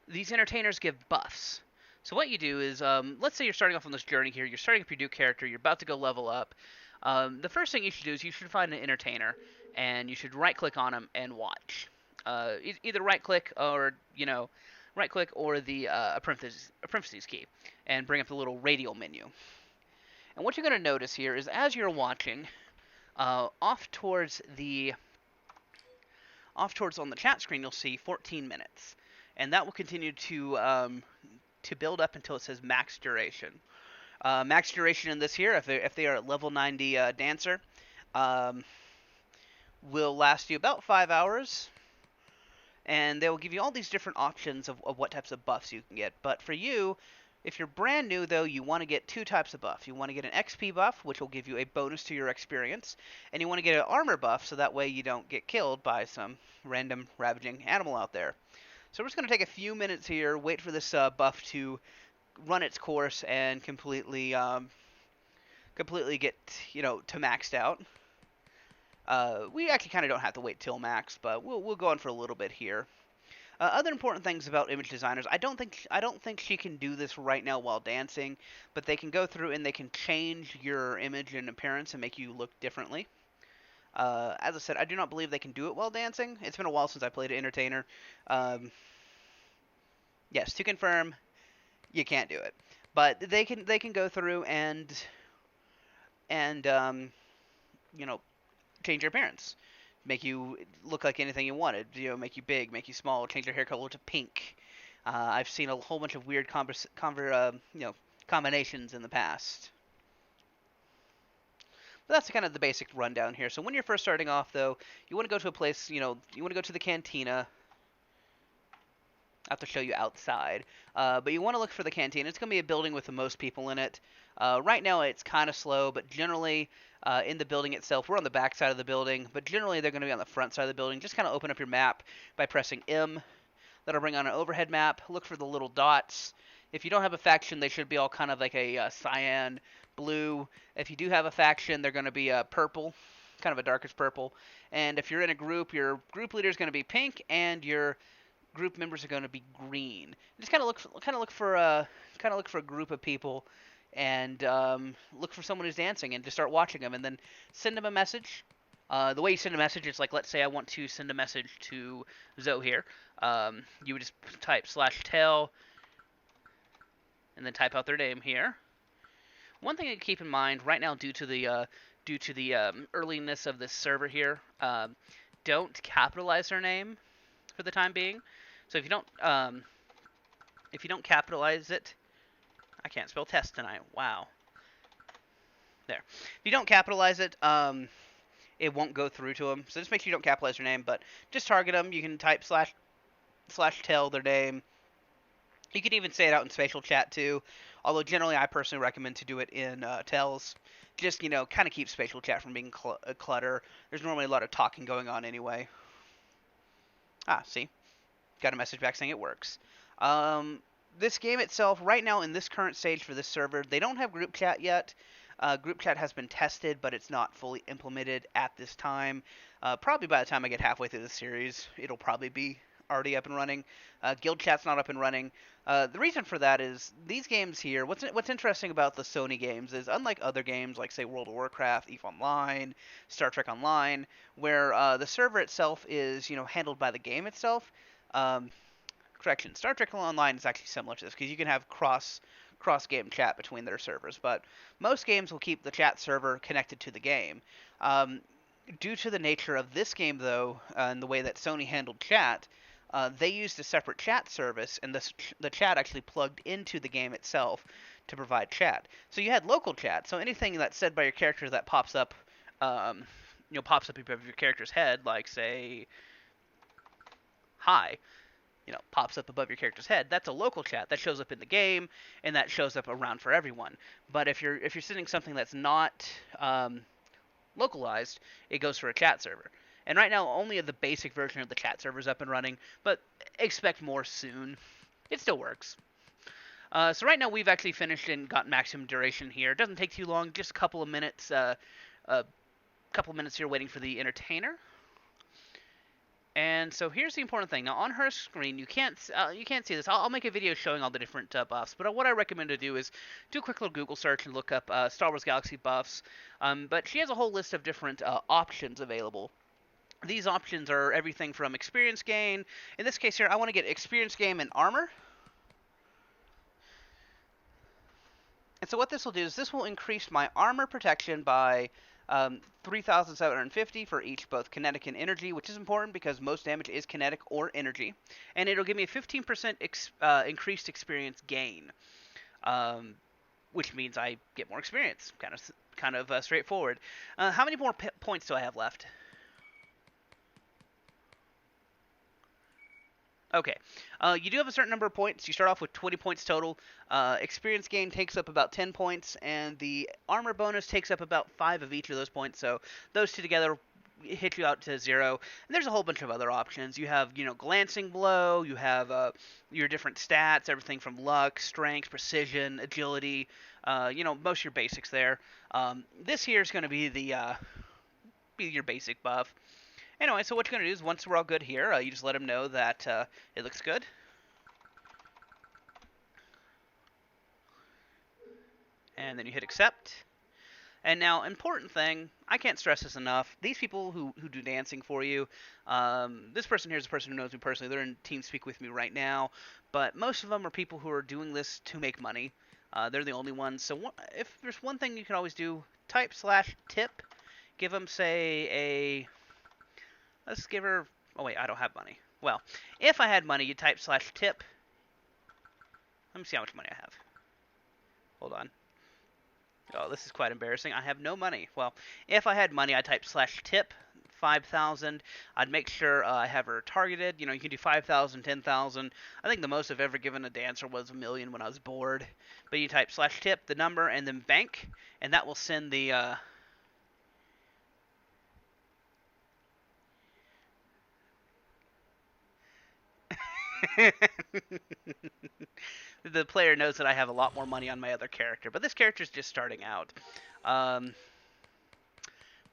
These entertainers give buffs. So what you do is, let's say you're starting off on this journey here, you're starting up your new character, you're about to go level up. The first thing you should do is you should find an entertainer, and you should right-click on him and watch. Either right-click or, the parentheses key, and bring up the little radio menu. And what you're going to notice here is as you're watching, off towards on the chat screen, you'll see 14 minutes. And that will continue to build up until it says max duration. Max duration in this here, if they are at level 90 dancer, will last you about 5 hours. And they will give you all these different options of what types of buffs you can get. But for you, if you're brand new, though, you want to get two types of buff. You want to get an XP buff, which will give you a bonus to your experience. And you want to get an armor buff, so that way you don't get killed by some random ravaging animal out there. So we're just going to take a few minutes here, wait for this buff to run its course and completely get, to maxed out. We actually kind of don't have to wait till max, but we'll go on for a little bit here. Other important things about image designers, I don't think she can do this right now while dancing, but they can go through and they can change your image and appearance and make you look differently. As I said, I do not believe they can do it while dancing. It's been a while since I played an entertainer. Yes, to confirm, you can't do it, but they can go through and change your appearance, make you look like anything you wanted. Make you big, make you small, change your hair color to pink. I've seen a whole bunch of weird combinations in the past. But that's kind of the basic rundown here. So when you're first starting off, though, you want to go to a place, you want to go to the cantina. I have to show you outside. But you want to look for the cantina. It's going to be a building with the most people in it. Right now it's kind of slow, but generally in the building itself, we're on the back side of the building, but generally they're going to be on the front side of the building. Just kind of open up your map by pressing M. That'll bring on an overhead map. Look for the little dots. If you don't have a faction, they should be all kind of like a cyan, blue. If you do have a faction, they're going to be purple, kind of a darkish purple. And if you're in a group, your group leader is going to be pink, and your group members are going to be green. Just look for a group of people, and look for someone who's dancing, and just start watching them, and then send them a message. The way you send a message is like, let's say I want to send a message to Zoe here. You would just type /tail and then type out their name here. One thing to keep in mind right now, due to the earliness of this server here, don't capitalize their name for the time being. So if you don't capitalize it, I can't spell test tonight. Wow. There. If you don't capitalize it, it won't go through to them. So just make sure you don't capitalize their name, but just target them. You can type /tell their name. You can even say it out in spatial chat too. Although generally, I personally recommend to do it in tells. Just, kind of keep spatial chat from being clutter. There's normally a lot of talking going on anyway. See? Got a message back saying it works. This game itself, right now in this current stage for this server, they don't have group chat yet. Group chat has been tested, but it's not fully implemented at this time. Probably by the time I get halfway through the series, it'll probably be already up and running. Guild chat's not up and running. The reason for that is these games here, what's interesting about the Sony games is, unlike other games like, say, World of Warcraft, EVE Online, Star Trek Online, where the server itself is, handled by the game itself. Correction, Star Trek Online is actually similar to this, because you can have cross-game chat between their servers, but most games will keep the chat server connected to the game. Due to the nature of this game, though, and the way that Sony handled chat, they used a separate chat service, and the chat actually plugged into the game itself to provide chat. So you had local chat, so anything that's said by your character that pops up above your character's head, like, say, hi, pops up above your character's head. That's a local chat that shows up in the game, and that shows up around for everyone. But if you're sending something that's not localized, it goes for a chat server. And right now, only the basic version of the chat server is up and running, but expect more soon. It still works. So right now, we've actually finished and got maximum duration here. It doesn't take too long, just a couple of minutes. Here waiting for the entertainer. And so here's the important thing. Now on her screen, you can't see this. I'll make a video showing all the different buffs. But what I recommend to do is do a quick little Google search and look up Star Wars Galaxy buffs. But she has a whole list of different options available. These options are everything from experience gain. In this case here, I want to get experience gain and armor. And so what this will do is this will increase my armor protection by 3,750 for each both kinetic and energy, which is important because most damage is kinetic or energy. And it'll give me a 15% increased experience gain, which means I get more experience. Kind of straightforward. How many more points do I have left? Okay, you do have a certain number of points. You start off with 20 points total. Experience gain takes up about 10 points, and the armor bonus takes up about 5 of each of those points. So those two together hit you out to 0. And there's a whole bunch of other options. You have, glancing blow. You have your different stats, everything from luck, strength, precision, agility. Most of your basics there. This here is going to be be your basic buff. Anyway, so what you're going to do is once we're all good here, you just let them know that it looks good. And then you hit accept. And now, important thing, I can't stress this enough, these people who do dancing for you, this person here is a person who knows me personally. They're in TeamSpeak with me right now. But most of them are people who are doing this to make money. They're the only ones. So if there's one thing you can always do, type /tip. Give them, say, let's give her... Oh, wait, I don't have money. Well, if I had money, you type /tip. Let me see how much money I have. Hold on. Oh, this is quite embarrassing. I have no money. Well, if I had money, I'd type /tip, 5,000. I'd make sure I have her targeted. You can do 5,000, 10,000. I think the most I've ever given a dancer was $1 million when I was bored. But you type /tip, the number, and then bank, and that will send the... The player knows that I have a lot more money on my other character, but this character's just starting out. Um,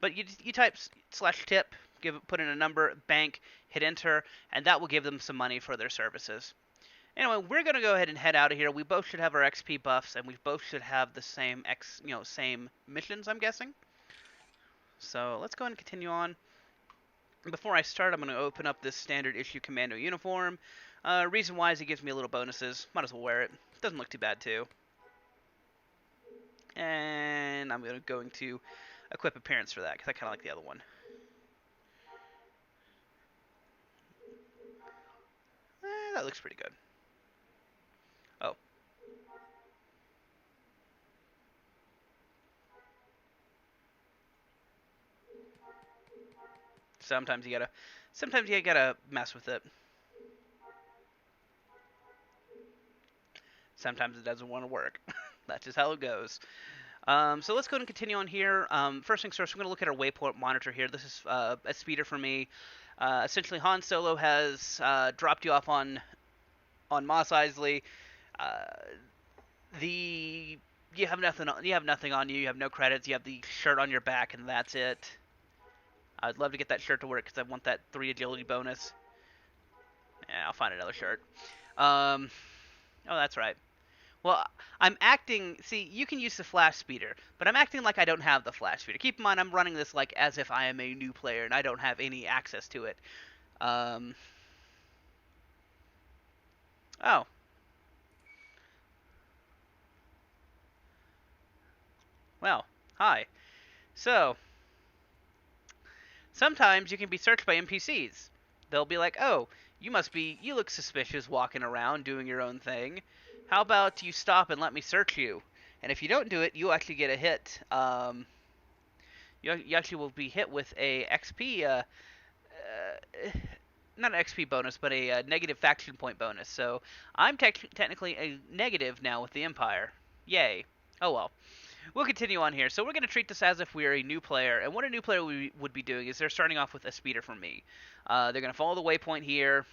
but you type slash tip, put in a number, bank, hit enter, and that will give them some money for their services. Anyway, we're gonna go ahead and head out of here. We both should have our XP buffs, and we both should have the same same missions, I'm guessing. So let's go ahead and continue on. Before I start, I'm going to open up this standard issue commando uniform. Reason why is it gives me a little bonuses. Might as well wear it. Doesn't look too bad too. And I'm going to equip appearance for that because I kind of like the other one. That looks pretty good. Oh. Sometimes you gotta mess with it. Sometimes it doesn't want to work. That's just how it goes. So let's go ahead and continue on here. First things first, we're going to look at our waypoint monitor here. This is a speeder for me. Essentially, Han Solo has dropped you off on Mos Eisley. You have nothing on you. You have no credits. You have the shirt on your back, and that's it. I'd love to get that shirt to work because I want that 3 agility bonus. Yeah, I'll find another shirt. Oh, that's right. Well, I'm acting. See, you can use the flash speeder, but I'm acting like I don't have the flash speeder. Keep in mind, I'm running this like as if I am a new player and I don't have any access to it. Oh. Well, hi. So, sometimes you can be searched by NPCs. They'll be like, "Oh, you look suspicious walking around doing your own thing. How about you stop and let me search you?" And if you don't do it, you actually get a hit. You actually will be hit with a XP, not an XP bonus, but a negative faction point bonus. So I'm technically a negative now with the Empire. Yay. Oh well. We'll continue on here. So we're going to treat this as if we're a new player. And what a new player would be doing is they're starting off with a speeder from me. They're going to follow the waypoint here.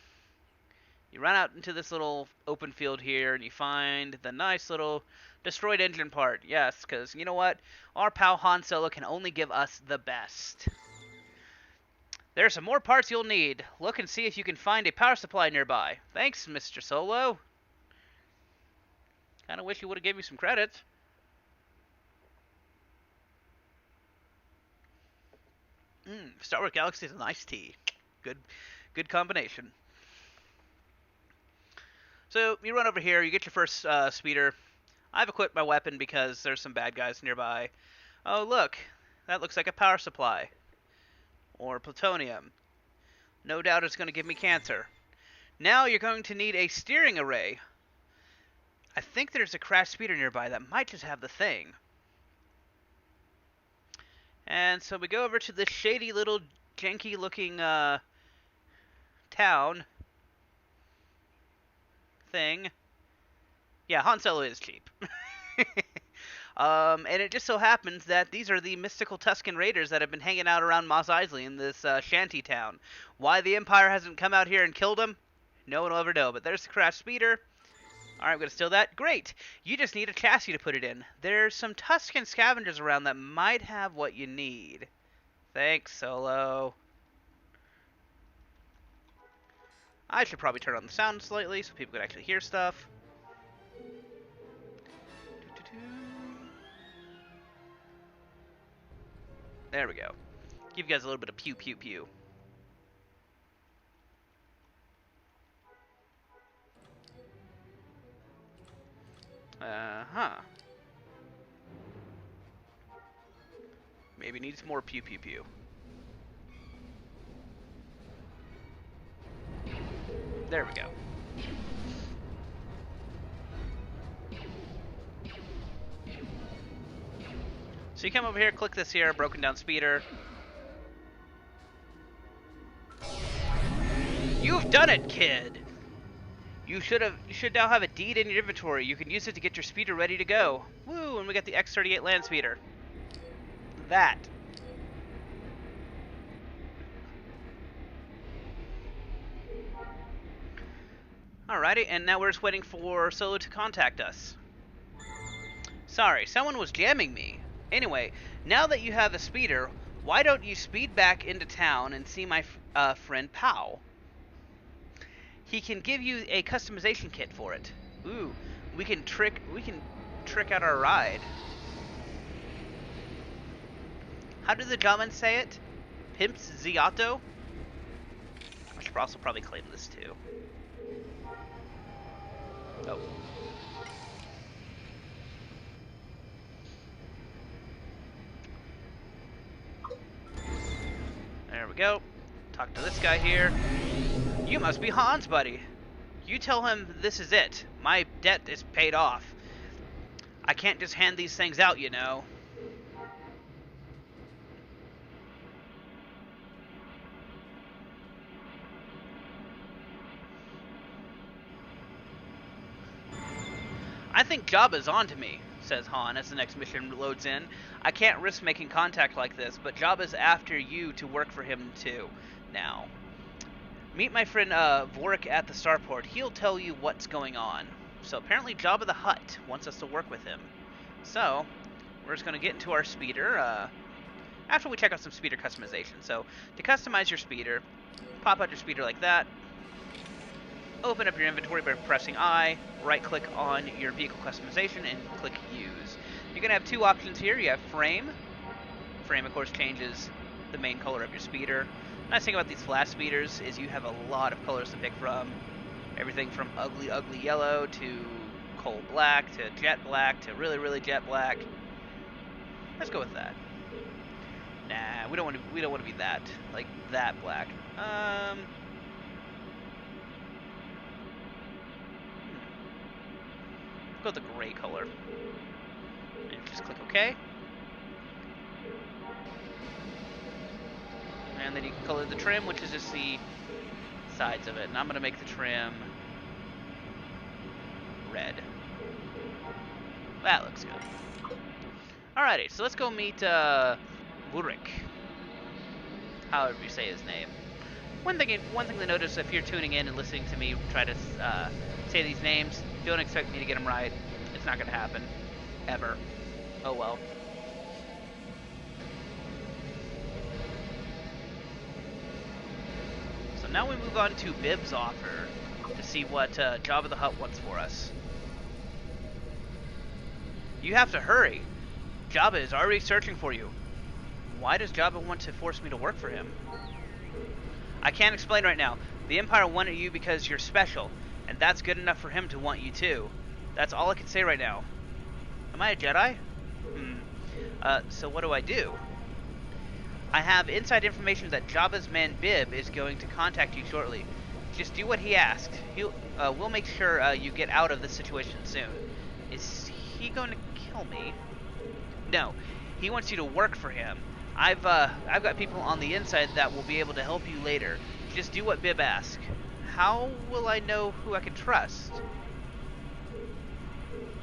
You run out into this little open field here, and you find the nice little destroyed engine part. Yes, because you know what? Our pal Han Solo can only give us the best. There are some more parts you'll need. Look and see if you can find a power supply nearby. Thanks, Mr. Solo. Kind of wish you would have given me some credits. Star Wars Galaxies and iced tea. Good combination. So you run over here, you get your first speeder. I've equipped my weapon because there's some bad guys nearby. Oh look, that looks like a power supply. Or plutonium. No doubt it's going to give me cancer. Now you're going to need a steering array. I think there's a crashed speeder nearby that might just have the thing. And so we go over to this shady little janky looking town thing. Yeah, Han Solo is cheap. And it just so happens that these are the mystical Tusken Raiders that have been hanging out around Mos Eisley in this shanty town. Why the Empire hasn't come out here and killed them, no one will ever know. But there's the crashed speeder. Alright, I'm going to steal that. Great! You just need a chassis to put it in. There's some Tusken scavengers around that might have what you need. Thanks, Solo. I should probably turn on the sound slightly so people can actually hear stuff. There we go. Give you guys a little bit of pew pew pew. Maybe needs more pew pew pew. There we go. So you come over here, click this here, broken down speeder. You've done it, kid! You should now have a deed in your inventory. You can use it to get your speeder ready to go. Woo, and we got the X-38 land speeder. That. Alrighty, and now we're just waiting for Solo to contact us. Sorry, someone was jamming me. Anyway, now that you have a speeder, why don't you speed back into town and see my friend Pow? He can give you a customization kit for it. Ooh, we can trick out our ride. How do the Germans say it? Pimps Ziato? I should also probably claim this too. Oh. There we go. Talk to this guy here. You must be Hans, buddy. You tell him this is it. My debt is paid off. I can't just hand these things out, you know. I think Jabba's onto me, says Han as the next mission loads in. I can't risk making contact like this, but Jabba's after you to work for him too. Now, meet my friend Vorik at the starport. He'll tell you what's going on. So apparently Jabba the Hutt wants us to work with him. So, we're just going to get into our speeder after we check out some speeder customization. So, to customize your speeder, pop out your speeder like that. Open up your inventory by pressing I, right-click on your vehicle customization, and click Use. You're going to have two options here. You have Frame. Frame, of course, changes the main color of your speeder. The nice thing about these flash speeders is you have a lot of colors to pick from. Everything from ugly, ugly yellow to coal black to jet black to really, really jet black. Let's go with that. Nah, we don't want to be that, like that black. Go with the gray color. And just click OK. And then you can color the trim, which is just the sides of it. And I'm going to make the trim red. That looks good. Alrighty, so let's go meet Vorik. However you say his name. One thing to notice if you're tuning in and listening to me try to say these names, don't expect me to get them right. It's not going to happen. Ever. Oh well. So now we move on to Bib's offer to see what Jabba the Hutt wants for us. You have to hurry. Jabba is already searching for you. Why does Jabba want to force me to work for him? I can't explain right now. The Empire wanted you because you're special, and that's good enough for him to want you too. That's all I can say right now. Am I a Jedi? So what do I do? I have inside information that Jabba's man Bib is going to contact you shortly. Just do what he asked. We'll make sure you get out of this situation soon. Is he going to kill me? No, he wants you to work for him. I've got people on the inside that will be able to help you later. Just do what Bib asks. How will I know who I can trust?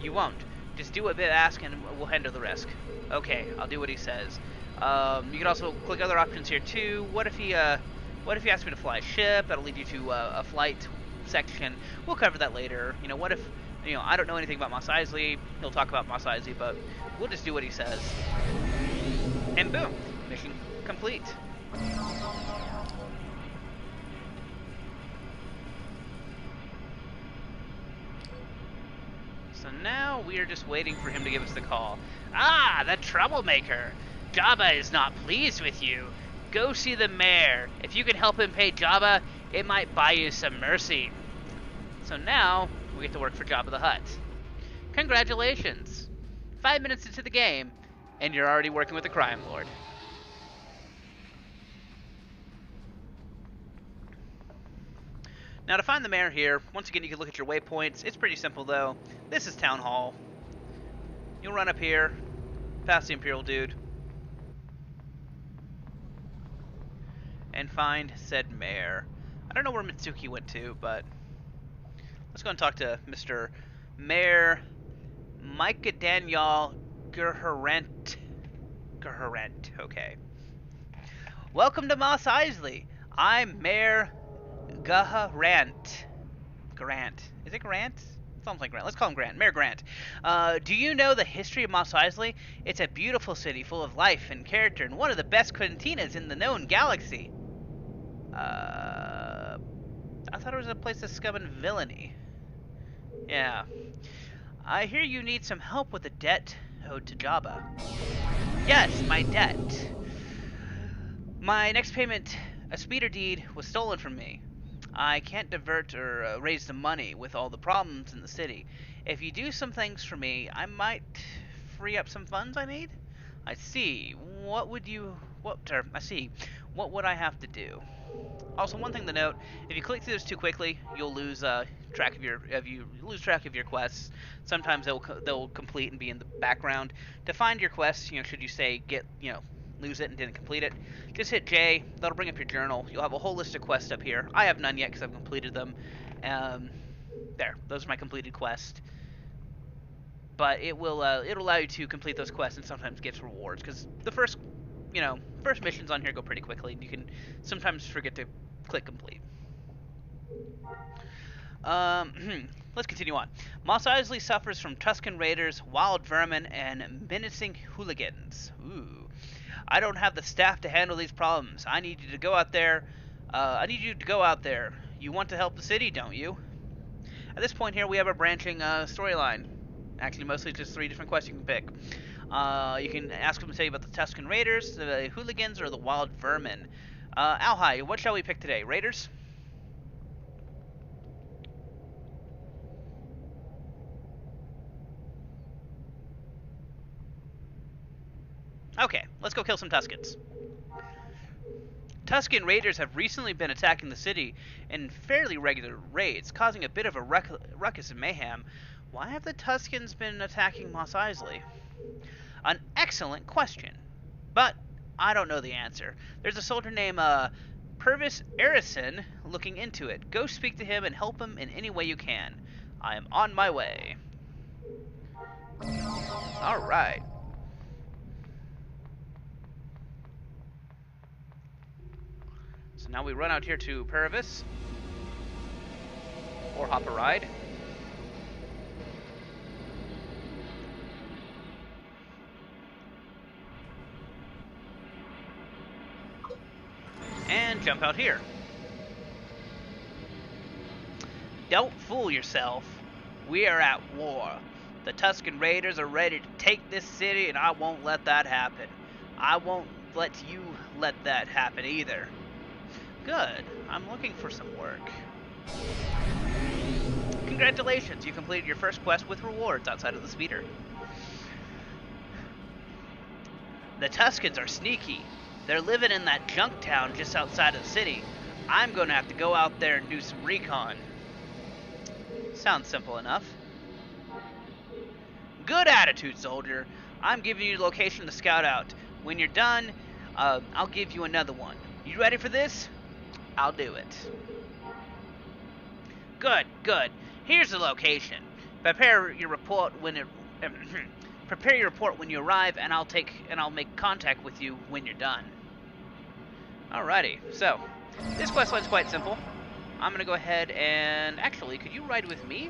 You won't. Just do what Bib asks and we'll handle the rest. Okay, I'll do what he says. You can also click other options here too. What if he asks me to fly a ship? That'll lead you to a flight section. We'll cover that later. You know, what if, I don't know anything about Mos Eisley. He'll talk about Mos Eisley, but we'll just do what he says. And boom, mission complete. So now we are just waiting for him to give us the call. Ah, the troublemaker. Jabba is not pleased with you. Go see the mayor. If you can help him pay Jabba, it might buy you some mercy. So now we get to work for Jabba the Hutt. Congratulations. 5 minutes into the game, and you're already working with a crime lord. Now to find the mayor here, once again you can look at your waypoints. It's pretty simple though. This is Town Hall. You'll run up here, past the Imperial dude, and find said mayor. I don't know where Mitsuki went to, but let's go and talk to Mr. Mayor Micah Daniel Gerharent. Okay. Welcome to Mos Eisley. I'm Mayor Gaharant. Grant. Is it Grant? Sounds like Grant. Let's call him Grant. Mayor Grant. Do you know the history of Mos Eisley? It's a beautiful city full of life and character, and one of the best cantinas in the known galaxy. I thought it was a place of scum and villainy. Yeah. I hear you need some help with a debt owed to Jabba. Yes, my debt. My next payment, a speeder deed, was stolen from me. I can't divert or raise the money with all the problems in the city. If you do some things for me, I might free up some funds I need. I see. What would you? I see. What would I have to do? Also, one thing to note: if you click through this too quickly, you'll lose track of your quests. Sometimes they'll complete and be in the background. To find your quests, should you say lose it and didn't complete it, just hit J. That'll bring up your journal. You'll have a whole list of quests up here. I have none yet because I've completed them. There, those are my completed quests. But it'll allow you to complete those quests and sometimes get rewards because the first missions on here go pretty quickly, and you can sometimes forget to click complete. Let's continue on. Mos Eisley suffers from Tusken Raiders, wild vermin, and menacing hooligans. Ooh. I don't have the staff to handle these problems. I need you to go out there. You want to help the city, don't you? At this point here, we have a branching storyline. Actually, mostly just 3 different quests you can pick. You can ask them to tell you about the Tusken Raiders, the hooligans, or the wild vermin. Alhai, what shall we pick today? Raiders? Okay, let's go kill some Tuskens. Tusken Raiders have recently been attacking the city in fairly regular raids, causing a bit of a ruckus and mayhem. Why have the Tuskens been attacking Mos Eisley? An excellent question, but I don't know the answer. There's a soldier named Purvis Arison looking into it. Go speak to him and help him in any way you can. I am on my way. Alright. So now we run out here to Purvis. Or hop a ride. And jump out here. Don't fool yourself. We are at war. The Tusken Raiders are ready to take this city, and I won't let that happen. I won't let you let that happen either. Good. I'm looking for some work. Congratulations, you completed your first quest with rewards outside of the speeder. The Tuskens are sneaky. They're living in that junk town just outside of the city. I'm going to have to go out there and do some recon. Sounds simple enough. Good attitude, soldier. I'm giving you the location to scout out. When you're done, I'll give you another one. You ready for this? I'll do it. Good, good. Here's the location. Prepare your report when you arrive, and I'll make contact with you when you're done. Alrighty. So, this questline's quite simple. I'm gonna go ahead and actually, could you ride with me?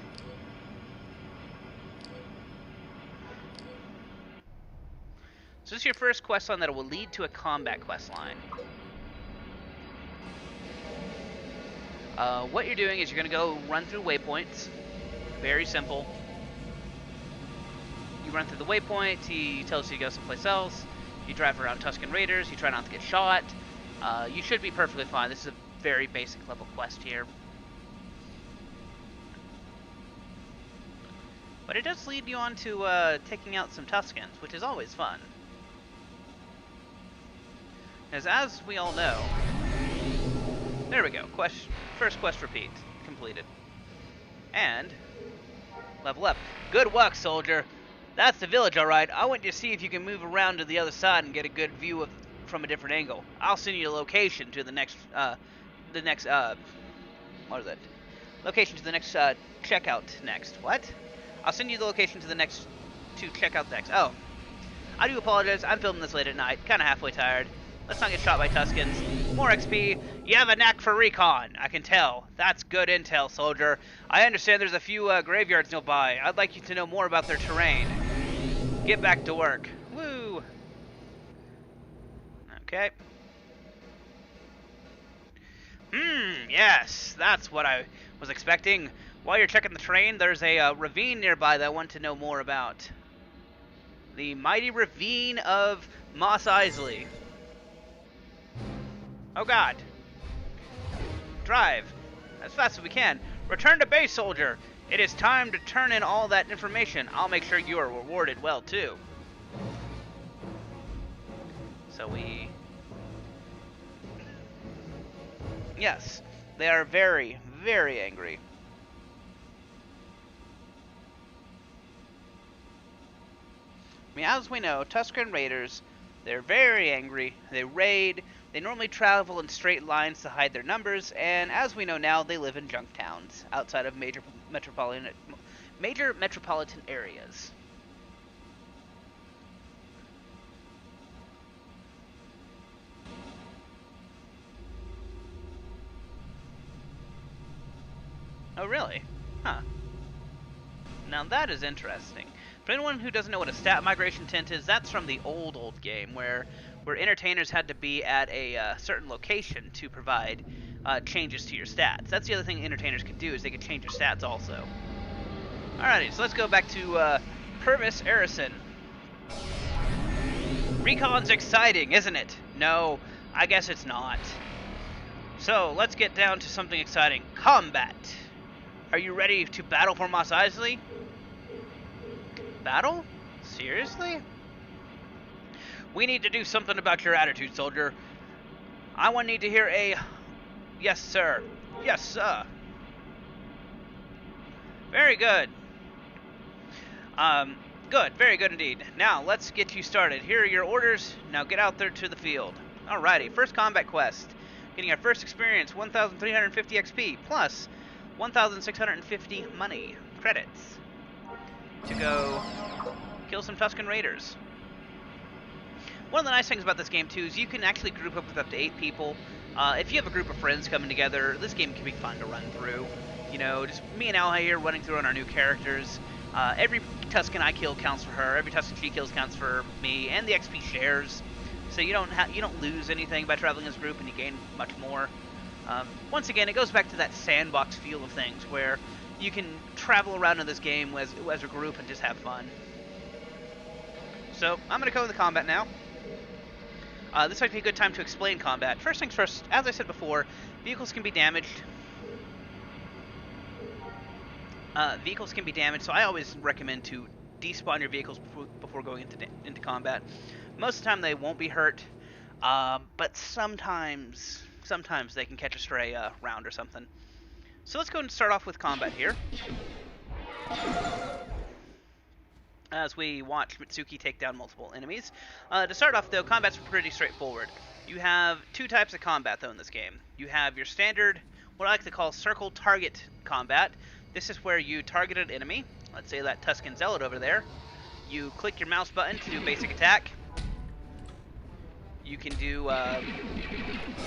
So this is your first questline that will lead to a combat questline. What you're doing is you're going to go run through waypoints. Very simple. You run through the waypoint, he tells you to go someplace else. You drive around Tusken Raiders, you try not to get shot. You should be perfectly fine. This is a very basic level quest here. But it does lead you on to taking out some Tuskens, which is always fun. As we all know... There we go. First quest repeat. Completed. And... level up. Good work, soldier. That's the village, alright. I want you to see if you can move around to the other side and get a good view from a different angle. I'll send you a location to the next... what is it? Location to the next, checkout next. What? I'll send you the location to the next... to check out next. Oh. I do apologize. I'm filming this late at night. Kind of halfway tired. Let's not get shot by Tuskens. More XP. You have a knack for recon. I can tell. That's good intel, soldier. I understand there's a few graveyards nearby. I'd like you to know more about their terrain. Get back to work. Woo! Okay. Yes. That's what I was expecting. While you're checking the terrain, there's a ravine nearby that I want to know more about. The mighty ravine of Mos Eisley. Oh god. Drive. As fast as we can. Return to base, soldier. It is time to turn in all that information. I'll make sure you are rewarded well, too. So we... Yes. They are very, very angry. I mean, as we know, Tuscan Raiders, they're very angry. They raid. They normally travel in straight lines to hide their numbers, and as we know now, they live in junk towns outside of major metropolitan areas. Oh, really? Huh. Now that is interesting. For anyone who doesn't know what a stat migration tent is, that's from the old game where entertainers had to be at a certain location to provide changes to your stats. That's the other thing entertainers could do, is they could change your stats also. Alrighty, so let's go back to Purvis Arison. Recon's exciting, isn't it? No, I guess it's not. So, let's get down to something exciting. Combat. Are you ready to battle for Mos Eisley? Battle? Seriously? We need to do something about your attitude, soldier. I want need to hear a... Yes, sir. Yes, sir. Very good. Good. Very good indeed. Now, let's get you started. Here are your orders. Now get out there to the field. Alrighty. First combat quest. Getting our first experience, 1,350 XP, plus 1,650 money credits to go kill some Tuscan Raiders. One of the nice things about this game, too, is you can actually group up with up to 8 people. If you have a group of friends coming together, this game can be fun to run through. You know, just me and Alha here running through on our new characters. Every Tuscan I kill counts for her, every Tuscan she kills counts for me, and the XP shares. So you don't lose anything by traveling as a group, and you gain much more. Once again, it goes back to that sandbox feel of things, where you can travel around in this game as a group and just have fun. So, I'm going to go into combat now. This might be a good time to explain combat. First things first, as I said before, vehicles can be damaged. So I always recommend to despawn your vehicles before going into combat. Most of the time they won't be hurt, but sometimes they can catch a stray round or something. So let's go and start off with combat here. As we watch Mitsuki take down multiple enemies. To start off, though, combat's pretty straightforward. You have 2 types of combat, though, in this game. You have your standard, what I like to call circle target combat. This is where you target an enemy. Let's say that Tuscan Zealot over there. You click your mouse button to do basic attack. You can do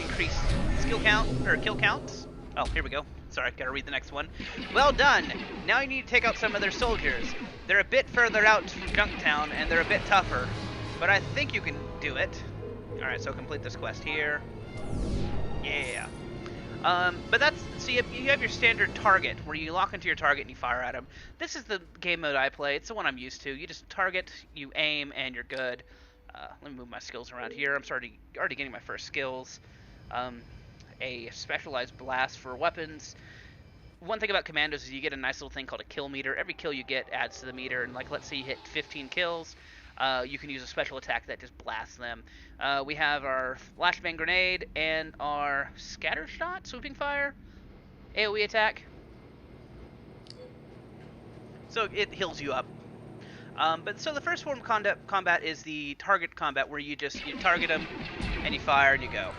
increased skill count, or kill counts. Oh, here we go. Sorry, gotta read the next one. Well done! Now you need to take out some of their soldiers. They're a bit further out from Junktown, and they're a bit tougher. But I think you can do it. Alright, so complete this quest here. Yeah. But that's... So you have your standard target, where you lock into your target and you fire at them. This is the game mode I play. It's the one I'm used to. You just target, you aim, and you're good. Let me move my skills around here. I'm already getting my first skills. A specialized blast for weapons. One thing about commandos is you get a nice little thing called a kill meter. Every kill you get adds to the meter, and like, let's say you hit 15 kills, you can use a special attack that just blasts them. We have our flashbang grenade and our scatter shot, swooping fire, AoE attack. So it heals you up. But so the first form of combat is the target combat, where you target them and you fire and you go.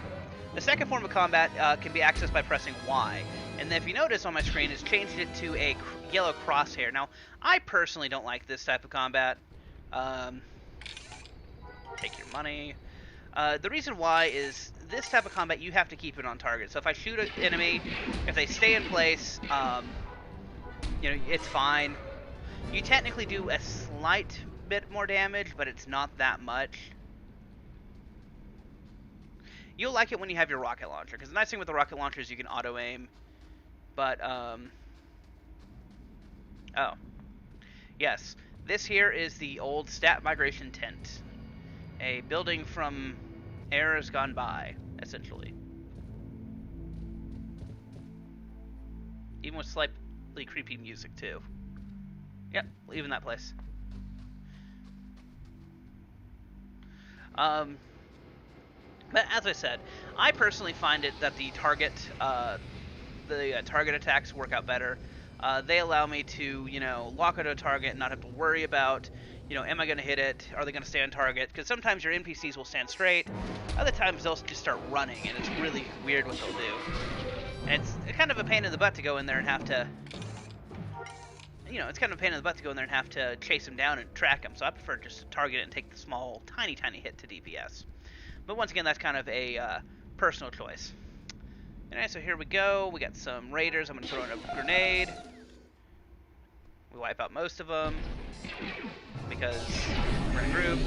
The second form of combat can be accessed by pressing Y. And then if you notice on my screen, it's changed it to a yellow crosshair. Now, I personally don't like this type of combat. Take your money. The reason why is this type of combat, you have to keep it on target. So if I shoot an enemy, if they stay in place, you know, it's fine. You technically do a slight bit more damage, but it's not that much. You'll like it when you have your rocket launcher, because the nice thing with the rocket launcher is you can auto-aim. But, oh. Yes. This here is the old stat migration tent. A building from eras gone by, essentially. Even with slightly creepy music, too. Yep, leaving that place. But as I said, I personally find it that the target attacks work out better. They allow me to, you know, lock onto a target and not have to worry about, you know, am I going to hit it? Are they going to stay on target? Because sometimes your NPCs will stand straight. Other times they'll just start running, and it's really weird what they'll do. And it's kind of a pain in the butt to go in there and have to, you know, it's kind of a pain in the butt to go in there and have to chase them down and track them. So I prefer just to target it and take the small, tiny hit to DPS. But once again, that's kind of a personal choice. Alright, so here we go. We got some raiders. I'm going to throw in a grenade. We wipe out most of them because we're in a group.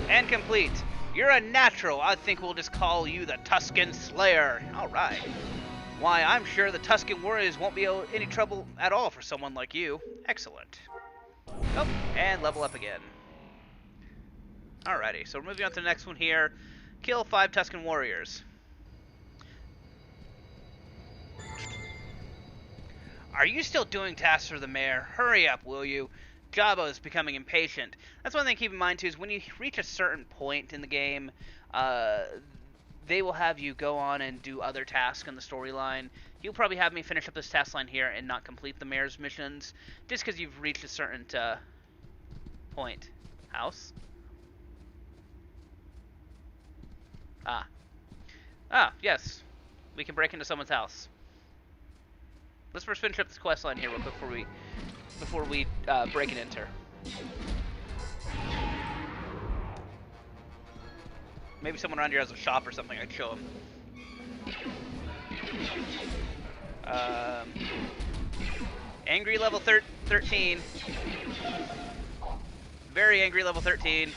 And complete. You're a natural. I think we'll just call you the Tuscan Slayer. Alright. Why, I'm sure the Tuscan Warriors won't be any trouble at all for someone like you. Excellent. Oh, and level up again. Alrighty, so we're moving on to the next one here. Kill 5 Tuscan Warriors. Are you still doing tasks for the mayor? Hurry up, will you? Jabba is becoming impatient. That's one thing to keep in mind, too, is when you reach a certain point in the game, they will have you go on and do other tasks in the storyline. He'll probably have me finish up this task line here and not complete the mayor's missions, just because you've reached a certain point. House? Yes. We can break into someone's house. Let's first finish up this quest line here real quick before we break and enter. Maybe someone around here has a shop or something. I'd show them. Angry level 13. Very angry level 13.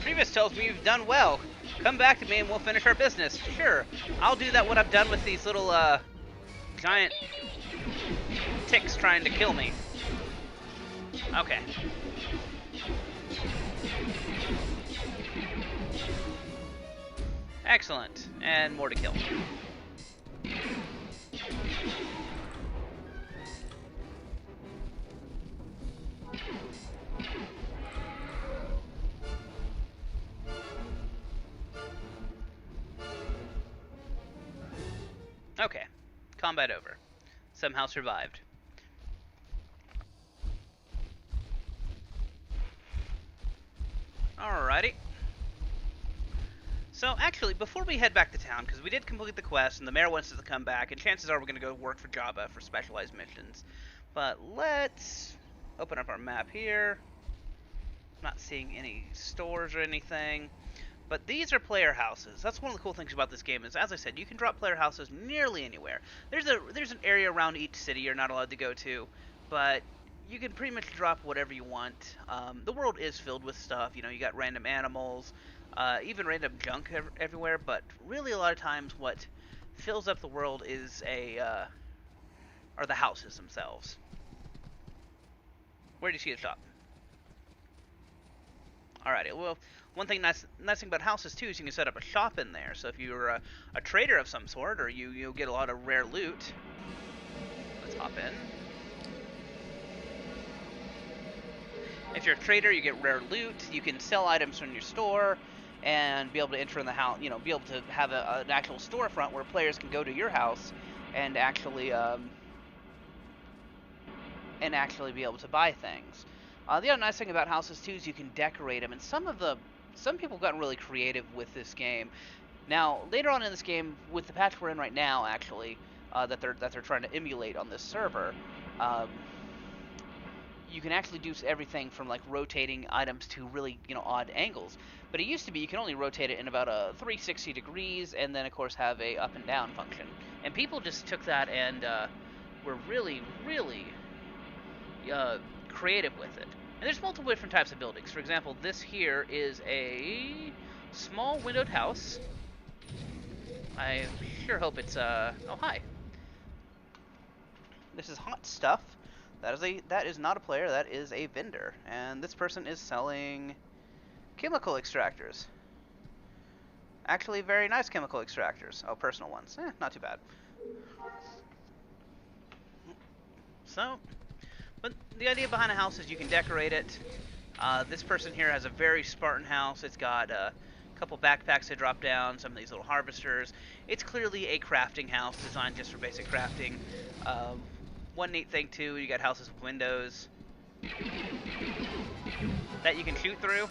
Previous tells me you've done well. Come back to me and we'll finish our business. Sure, I'll do that when I'm done with these little, giant ticks trying to kill me. Okay. Excellent. And more to kill. Okay, combat over. Somehow survived. Alrighty. So, actually, before we head back to town, because we did complete the quest, and the mayor wants us to come back, and chances are we're going to go work for Jabba for specialized missions. But let's open up our map here. Not seeing any stores or anything. But these are player houses. That's one of the cool things about this game is, as I said, you can drop player houses nearly anywhere. There's an area around each city you're not allowed to go to, but you can pretty much drop whatever you want. The world is filled with stuff. You know, you got random animals, even random junk everywhere. But really, a lot of times, what fills up the world is are the houses themselves. Where do you see the shop? Alrighty, well, one thing nice thing about houses too is you can set up a shop in there. So if you're a trader of some sort, or you'll get a lot of rare loot. Let's hop in. If you're a trader, you get rare loot. You can sell items from your store and be able to enter in the house. You know, be able to have an actual storefront where players can go to your house and actually be able to buy things. The other nice thing about houses too is you can decorate them, and some people have gotten really creative with this game. Now, later on in this game, with the patch we're in right now, actually, that they're trying to emulate on this server, um, you can actually do everything from like rotating items to really odd angles. But it used to be you can only rotate it in about a 360 degrees, and then of course have a up and down function. And people just took that and were really, really creative with it. And there's multiple different types of buildings. For example, this here is a small windowed house. I sure hope it's oh hi. This is hot stuff. That is not a player, that is a vendor. And this person is selling chemical extractors. Actually very nice chemical extractors. Oh, personal ones. Not too bad. So, but the idea behind a house is you can decorate it. This person here has a very Spartan house. It's got a couple backpacks to drop down, some of these little harvesters. It's clearly a crafting house designed just for basic crafting. One neat thing too, you got houses with windows that you can shoot through.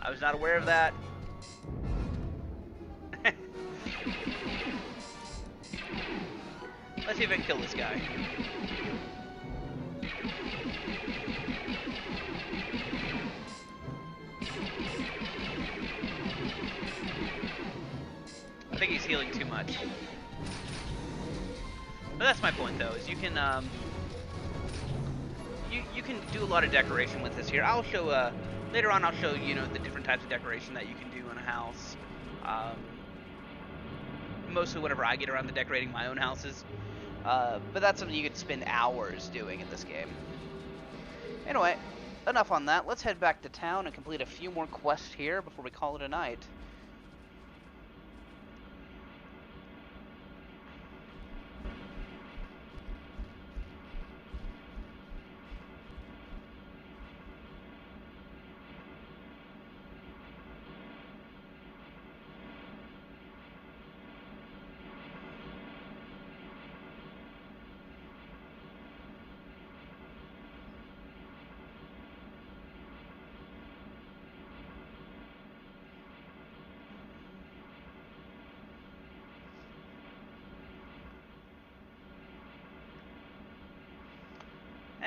I was not aware of that. Let's see if I can kill this guy. I think he's healing too much. But that's my point, though, is you can you can do a lot of decoration with this here. I'll show later on. I'll show the different types of decoration that you can do in a house. Mostly whenever I get around to decorating my own houses, but that's something you could spend hours doing in this game. Anyway, enough on that. Let's head back to town and complete a few more quests here before we call it a night.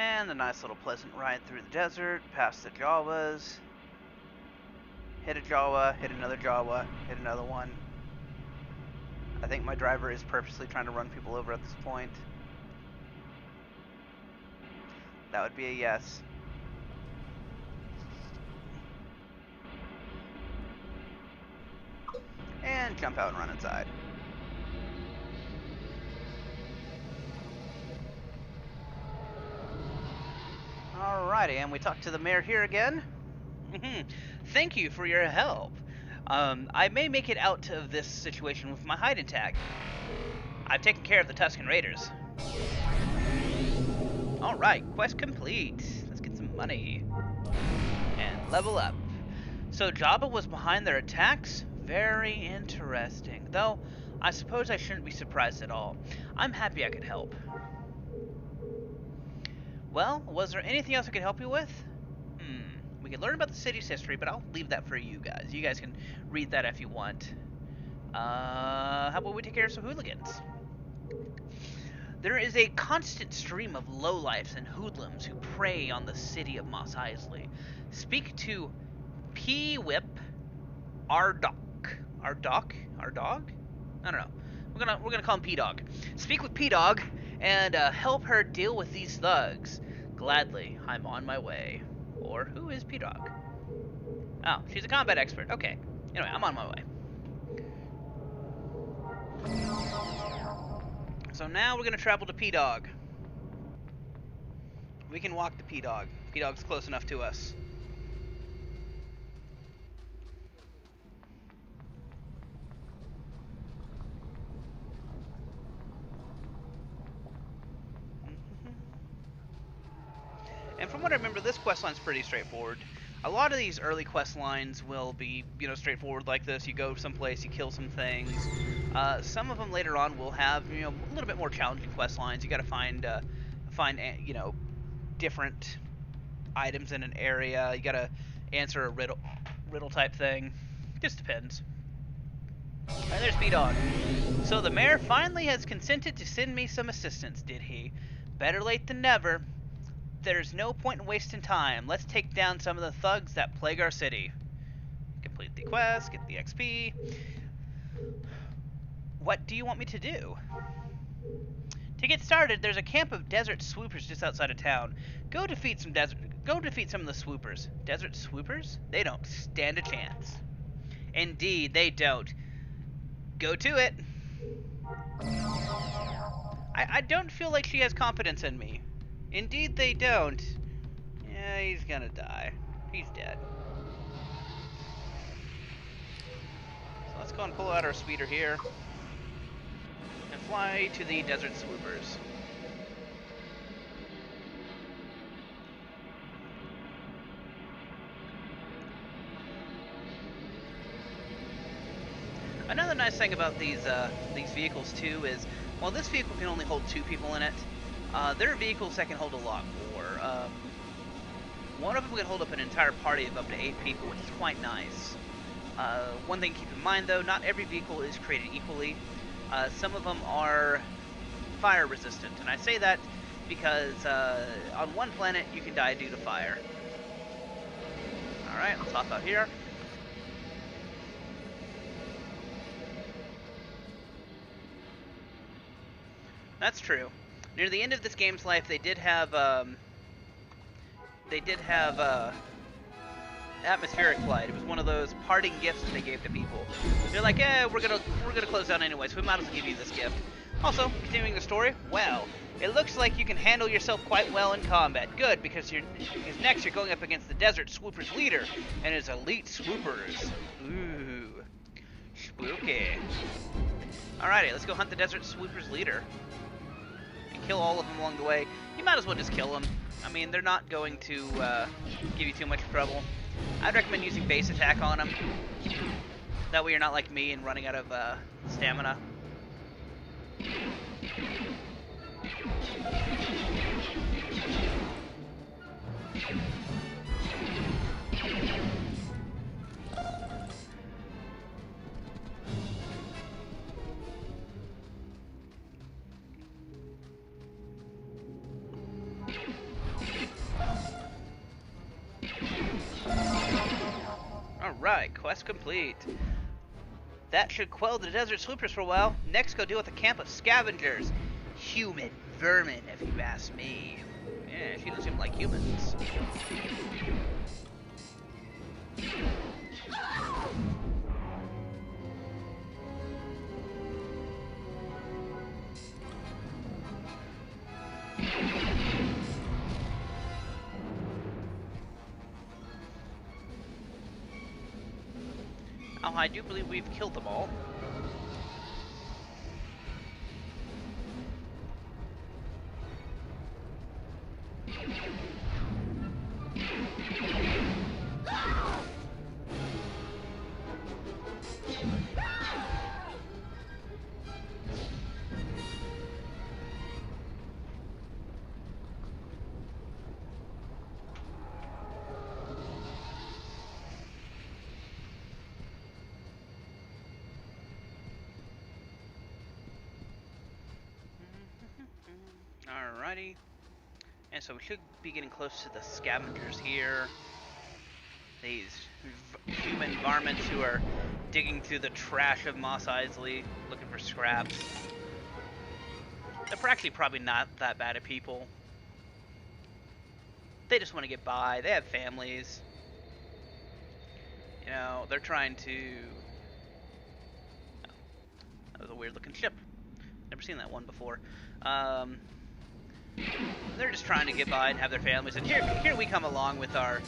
And a nice little pleasant ride through the desert, past the Jawas. Hit a Jawa, hit another Jawa, hit another one. I think my driver is purposely trying to run people over at this point. That would be a yes. And jump out and run inside. Alrighty, and we talked to the mayor here again. Thank you for your help. I may make it out of this situation with my hide tag. I've taken care of the Tusken Raiders. Alright, quest complete. Let's get some money. And level up. So Jabba was behind their attacks? Very interesting. Though, I suppose I shouldn't be surprised at all. I'm happy I could help. Well, was there anything else I could help you with? We could learn about the city's history, but I'll leave that for you guys. You guys can read that if you want. How about we take care of some hooligans? There is a constant stream of lowlifes and hoodlums who prey on the city of Mos Eisley. Speak to P-Whip Ardok. Ardok? Ardog? I don't know. We're gonna call him P-Dog. Speak with P-Dog and help her deal with these thugs. Gladly, I'm on my way. Or who is P-Dog? Oh, she's a combat expert. Okay. Anyway, I'm on my way. So now we're gonna travel to P-Dog. We can walk to P-Dog. P-Dog's close enough to us. And from what I remember, this questline's pretty straightforward. A lot of these early questlines will be, straightforward like this. You go someplace, you kill some things. Some of them later on will have, a little bit more challenging questlines. You got to find, different items in an area. You gotta answer a riddle type thing. Just depends. And there's B-Dog. So the mayor finally has consented to send me some assistance, did he? Better late than never. There's no point in wasting time. Let's take down some of the thugs that plague our city. Complete the quest, get the XP. What do you want me to do? To get started, there's a camp of desert swoopers just outside of town. Go defeat some of the swoopers. Desert swoopers? They don't stand a chance. Indeed, they don't. Go to it. I don't feel like she has confidence in me. Indeed, they don't. Yeah, he's gonna die. He's dead. So let's go and pull out our speeder here and fly to the desert swoopers. Another nice thing about these vehicles too is, while this vehicle can only hold 2 people in it, there are vehicles that can hold a lot more. One of them can hold up an entire party of up to 8 people, which is quite nice. One thing to keep in mind though, not every vehicle is created equally. Some of them are fire resistant, and I say that because on one planet you can die due to fire. Alright, let's hop out here. That's true. Near the end of this game's life, they did have atmospheric flight. It was one of those parting gifts that they gave to people. They're like, we're gonna close down anyway, so we might as well give you this gift. Also, continuing the story, well, it looks like you can handle yourself quite well in combat. Good, because next you're going up against the Desert Swoopers leader and his elite swoopers. Ooh, spooky. Alrighty, let's go hunt the Desert Swoopers leader. Kill all of them along the way. You might as well just kill them. I mean, they're not going to give you too much trouble. I'd recommend using base attack on them. That way you're not like me and running out of stamina. Alright, quest complete. That should quell the desert swoopers for a while. Next, go deal with a camp of scavengers. Human vermin, if you ask me. Yeah, she doesn't seem like humans. Oh, I do believe we've killed them all. Alrighty. And so we should be getting close to the scavengers here. These human varmints who are digging through the trash of Mos Eisley looking for scraps. They're actually probably not that bad of people. They just want to get by. They have families. You know, they're trying to... Oh, that was a weird looking ship. Never seen that one before. They're just trying to get by and have their families, and here we come along with our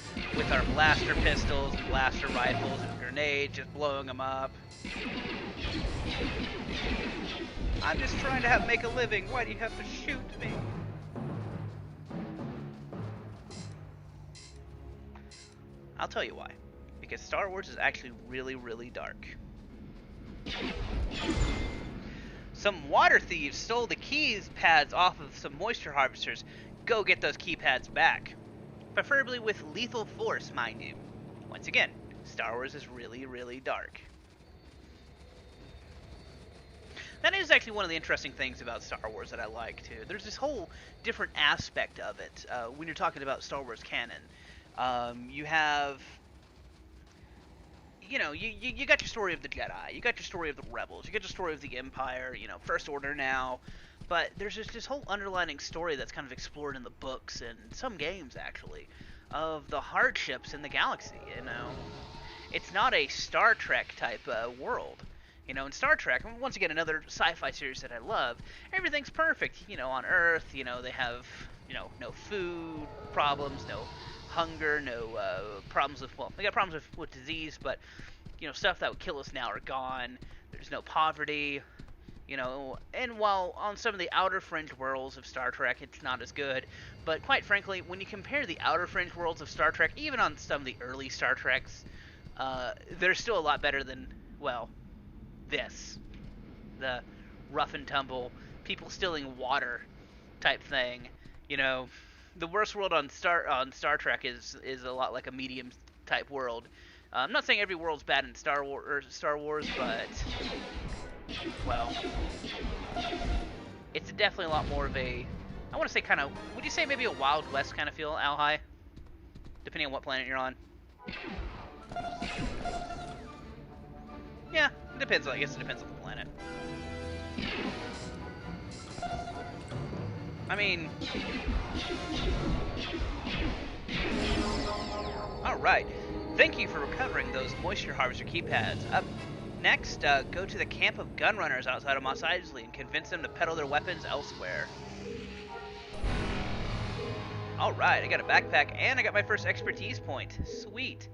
blaster pistols and blaster rifles and grenades, just blowing them up. I'm just trying to make a living. Why do you have to shoot me? I'll tell you why. Because Star Wars is actually really, really dark. Some water thieves stole the keys pads off of some moisture harvesters. Go get those keypads back. Preferably with lethal force, mind you. Once again, Star Wars is really, really dark. That is actually one of the interesting things about Star Wars that I like, too. There's this whole different aspect of it when you're talking about Star Wars canon. You have, you got your story of the Jedi, you got your story of the Rebels, you got your story of the Empire, First Order now, but there's just this whole underlining story that's kind of explored in the books and some games, actually, of the hardships in the galaxy, It's not a Star Trek type world. In Star Trek, once again, another sci-fi series that I love, everything's perfect. On Earth, they have, no food problems, no hunger, no problems with, well, they got problems with disease, but, stuff that would kill us now are gone. There's no poverty, and while on some of the outer fringe worlds of Star Trek, it's not as good, but quite frankly, when you compare the outer fringe worlds of Star Trek, even on some of the early Star Treks, they're still a lot better than, well, this. The rough and tumble, people stealing water type thing. The worst world on Star Trek is a lot like a medium type world. I'm not saying every world's bad in Star Wars, but well, it's definitely a lot more of a, I want to say kind of, would you say maybe a Wild West kind of feel, Alhai? Depending on what planet you're on. Yeah, it depends. I guess it depends on the planet. I mean, alright. Thank you for recovering those moisture harvester keypads. Up next, go to the camp of gunrunners outside of Mos Eisley and convince them to peddle their weapons elsewhere. Alright, I got a backpack and I got my first expertise point. Sweet.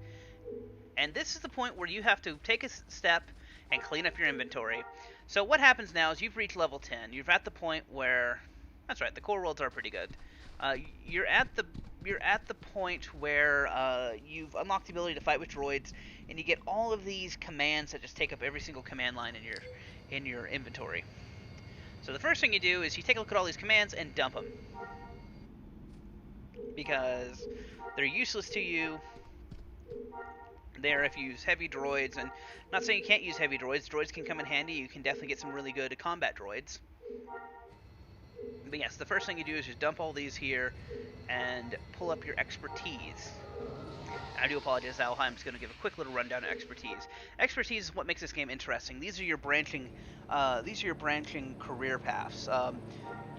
And this is the point where you have to take a step and clean up your inventory. So what happens now is you've reached level 10. You're at the point where, that's right, the core worlds are pretty good. You're at the point where you've unlocked the ability to fight with droids, and you get all of these commands that just take up every single command line in your inventory. So the first thing you do is you take a look at all these commands and dump them, because they're useless to you. There, if you use heavy droids, and I'm not saying you can't use heavy droids. Droids can come in handy. You can definitely get some really good combat droids. But yes, the first thing you do is just dump all these here and pull up your expertise. I do apologize, Alhai. I'm just going to give a quick little rundown of expertise. Expertise is what makes this game interesting. These are your branching career paths.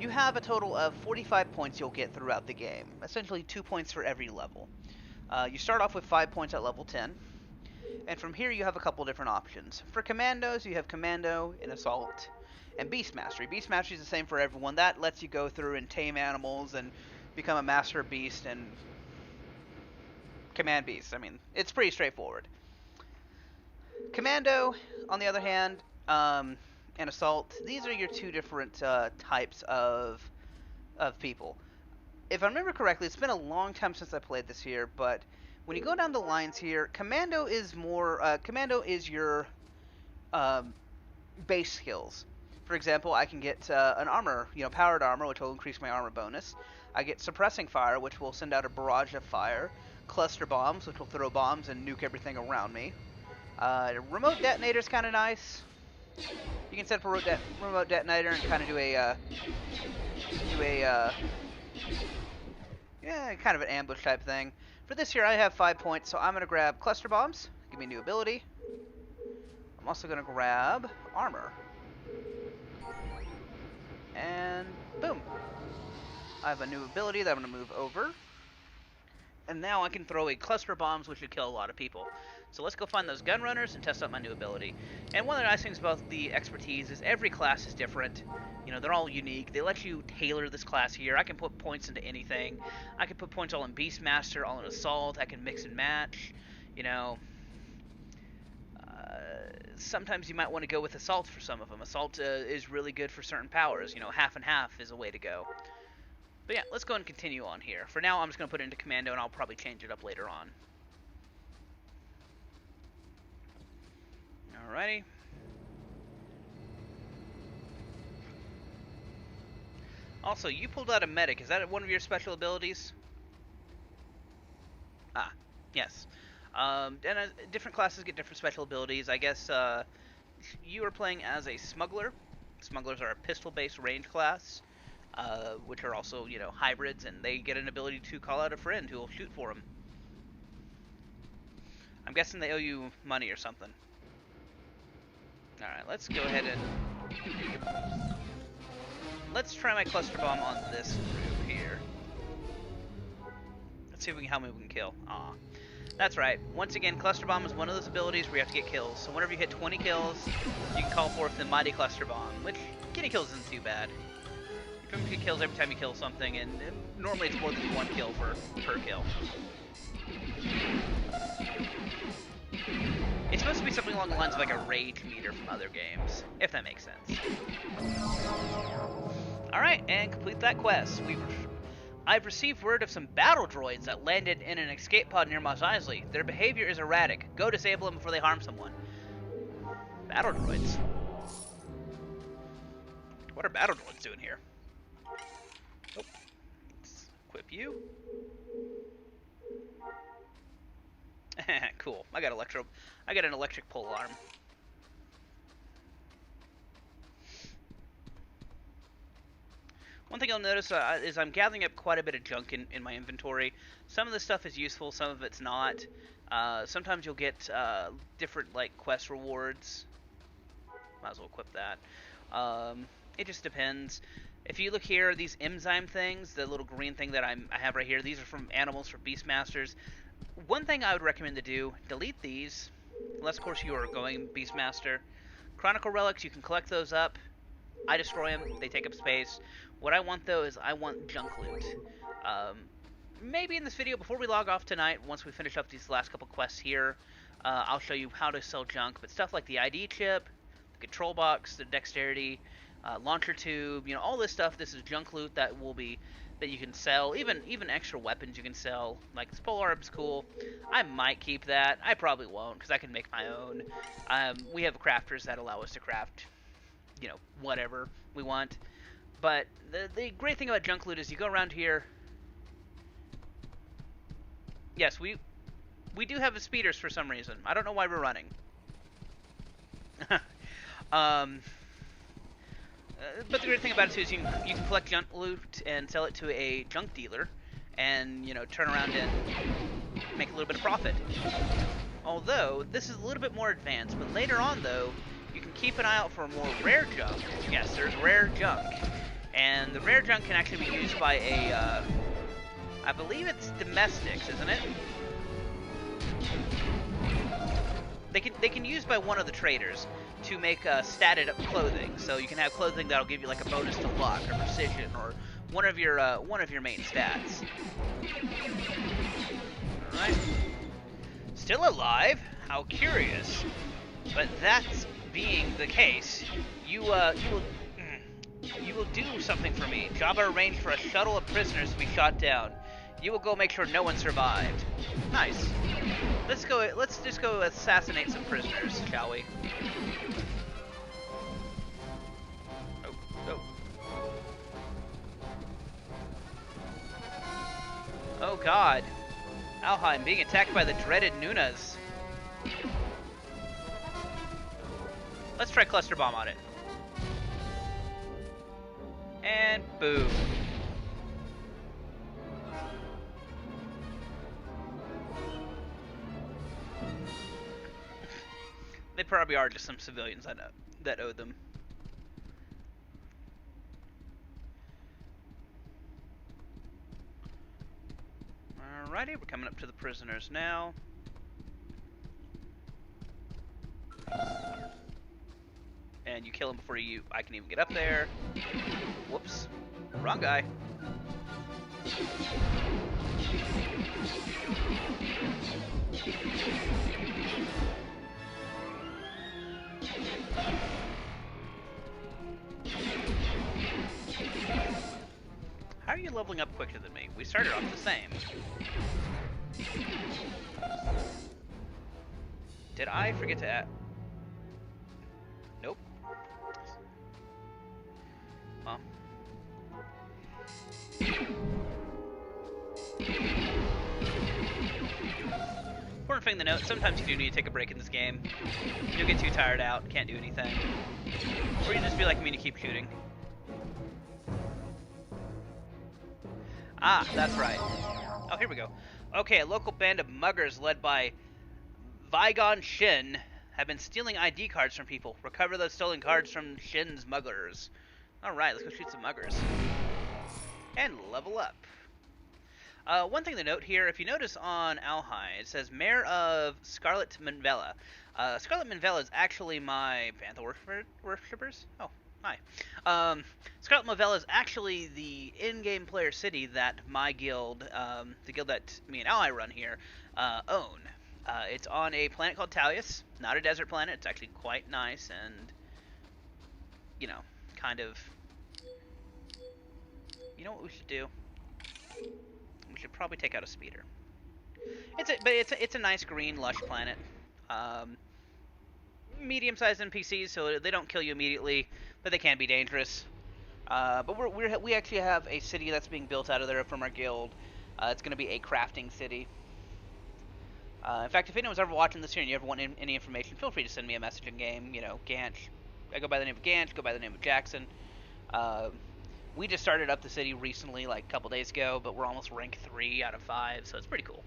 You have a total of 45 points you'll get throughout the game. Essentially 2 points for every level. You start off with 5 points at level 10. And from here you have a couple different options. For commandos, you have commando and assault and beast mastery. Beast mastery is the same for everyone. That lets you go through and tame animals and become a master beast and command beasts. I mean, it's pretty straightforward. Commando, on the other hand, and assault, these are your two different types of people. If I remember correctly, it's been a long time since I played this here, but when you go down the lines here, commando is your base skills. For example, I can get an armor, powered armor, which will increase my armor bonus. I get suppressing fire, which will send out a barrage of fire. Cluster bombs, which will throw bombs and nuke everything around me. Remote detonator is kind of nice. You can set up a remote detonator and kind of do a kind of an ambush type thing. For this here, I have 5 points, so I'm going to grab cluster bombs. Give me a new ability. I'm also going to grab armor. And boom. I have a new ability that I'm going to move over. And now I can throw a cluster bombs, which would kill a lot of people. So let's go find those gun runners and test out my new ability. And one of the nice things about the expertise is every class is different. They're all unique. They let you tailor this class here. I can put points into anything. I can put points all in Beastmaster, all in Assault. I can mix and match. Sometimes you might want to go with Assault for some of them. Assault is really good for certain powers. Half and half is a way to go. But yeah, let's go and continue on here. For now, I'm just going to put it into Commando, and I'll probably change it up later on. Alrighty. Also, you pulled out a medic. Is that one of your special abilities? Ah, yes. And different classes get different special abilities. I guess you are playing as a smuggler. Smugglers are a pistol-based range class, which are also, hybrids, and they get an ability to call out a friend who will shoot for them. I'm guessing they owe you money or something. Alright, let's go ahead and... Let's try my cluster bomb on this group here. Let's see how many we can kill. Aw. That's right. Once again, Cluster Bomb is one of those abilities where you have to get kills. So whenever you hit 20 kills, you can call forth the Mighty Cluster Bomb, which getting kills isn't too bad. You can get kills every time you kill something, and normally it's more than one kill per kill. It's supposed to be something along the lines of like a rage meter from other games, if that makes sense. Alright, and complete that quest. I've received word of some battle droids that landed in an escape pod near Mos Eisley. Their behavior is erratic. Go disable them before they harm someone. Battle droids? What are battle droids doing here? Oh. Let's equip you. Cool. I got an electric pole arm. One thing you'll notice is I'm gathering up quite a bit of junk in my inventory. Some of this stuff is useful, some of it's not. Sometimes you'll get different like quest rewards. Might as well equip that. It just depends. If you look here, these enzyme things, the little green thing that I have right here, these are from animals for Beastmasters. One thing I would recommend to do, delete these, unless of course you are going Beastmaster. Chronicle relics, you can collect those up. I destroy them, they take up space. What I want though is I want junk loot. Maybe in this video, before we log off tonight, once we finish up these last couple quests here, I'll show you how to sell junk. But stuff like the ID chip, the control box, the dexterity, launcher tube, all this stuff. This is junk loot that you can sell. Even extra weapons you can sell. Like this pole arm's cool. I might keep that. I probably won't because I can make my own. We have crafters that allow us to craft, whatever we want. But the great thing about junk loot is you go around here. Yes, we do have the speeders for some reason. I don't know why we're running. But the great thing about it too is you can collect junk loot and sell it to a junk dealer, and turn around and make a little bit of profit. Although this is a little bit more advanced, but later on though, you can keep an eye out for more rare junk. Yes, there's rare junk. And the rare junk can actually be used by a, I believe it's domestics, isn't it? They can use by one of the traders to make statted up clothing. So you can have clothing that'll give you like a bonus to luck or precision or one of your main stats. All right. Still alive? How curious. But that's being the case, you will do something for me. Jabba arranged for a shuttle of prisoners to be shot down. You will go make sure no one survived. Nice. Let's just go assassinate some prisoners, shall we? Oh god. Alheim being attacked by the dreaded Nunas. Let's try cluster bomb on it. And boom. They probably are just some civilians that owe them. Alrighty, we're coming up to the prisoners now. And you kill him before I can even get up there. Whoops. Wrong guy. How are you leveling up quicker than me? We started off the same. Did I forget to add? Nope. Well. important thing to note, sometimes you do need to take a break in this game. You'll get too tired out, can't do anything. Or you just feel like me to keep shooting. Ah, that's right. Oh, here we go. Okay, a local band of muggers led by Vigon Shin have been stealing ID cards from people. Recover those stolen cards from Shin's muggers. Alright, let's go shoot some muggers. And level up. One thing to note here, if you notice on Alhai, it says Mayor of Scarlet Minvella. Scarlet Minvella is actually my Bantha worshippers. Oh, hi. Scarlet Minvella is actually the in-game player city that my guild, the guild that me and Alhai run here, own. It's on a planet called Talius. Not a desert planet. It's actually quite nice and, you know, kind of... You know what we should do? We should probably take out a speeder. It's a nice green, lush planet. Medium-sized NPCs, so they don't kill you immediately, but they can be dangerous. But we actually have a city that's being built out of there from our guild. It's going to be a crafting city. In fact, if anyone's ever watching this here and you ever want any information, feel free to send me a message in game. You know, Ganch. I go by the name of Ganch. Go by the name of Jackson. We just started up the city recently, like a couple days ago, but we're almost rank 3 out of 5, so it's pretty cool.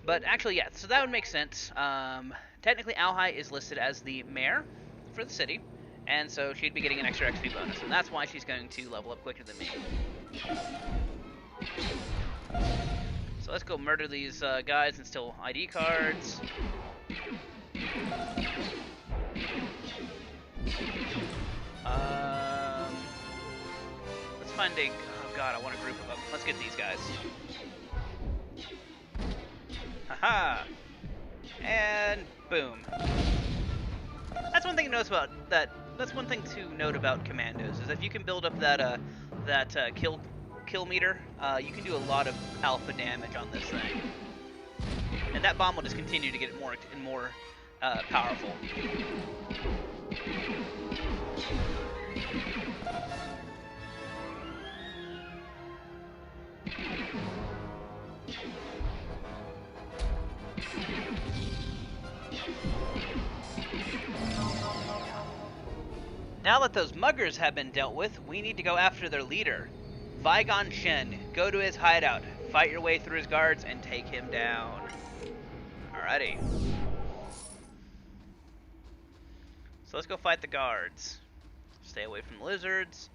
But actually, yeah, so that would make sense. Technically, Alhai is listed as the mayor for the city, and so she'd be getting an extra XP bonus, and that's why she's going to level up quicker than me. So let's go murder these guys and steal ID cards. Let's find a... Oh god, I want a group of them. Let's get these guys. Haha! And boom. That's one thing to note about that. That's one thing to note about commandos is if you can build up that kill meter, you can do a lot of alpha damage on this thing, and that bomb will just continue to get more and more powerful. Now that those muggers have been dealt with, we need to go after their leader, Vigon Shin. Go to his hideout, fight your way through his guards, and take him down. Alrighty. So let's go fight the guards. Stay away from the lizards.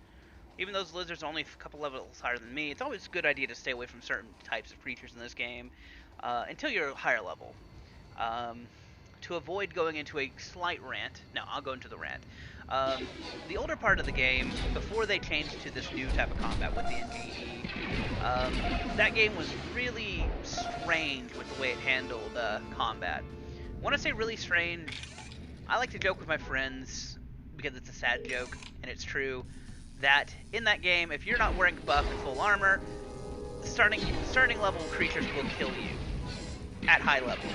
Even though those lizards are only a couple levels higher than me, it's always a good idea to stay away from certain types of creatures in this game until you're a higher level. To avoid going into a slight rant, no, I'll go into the rant. The older part of the game, before they changed to this new type of combat with the NGE, that game was really strange with the way it handled combat. When I say really strange, I like to joke with my friends, because it's a sad joke, and it's true, that in that game, if you're not wearing buff and full armor, starting level creatures will kill you at high level.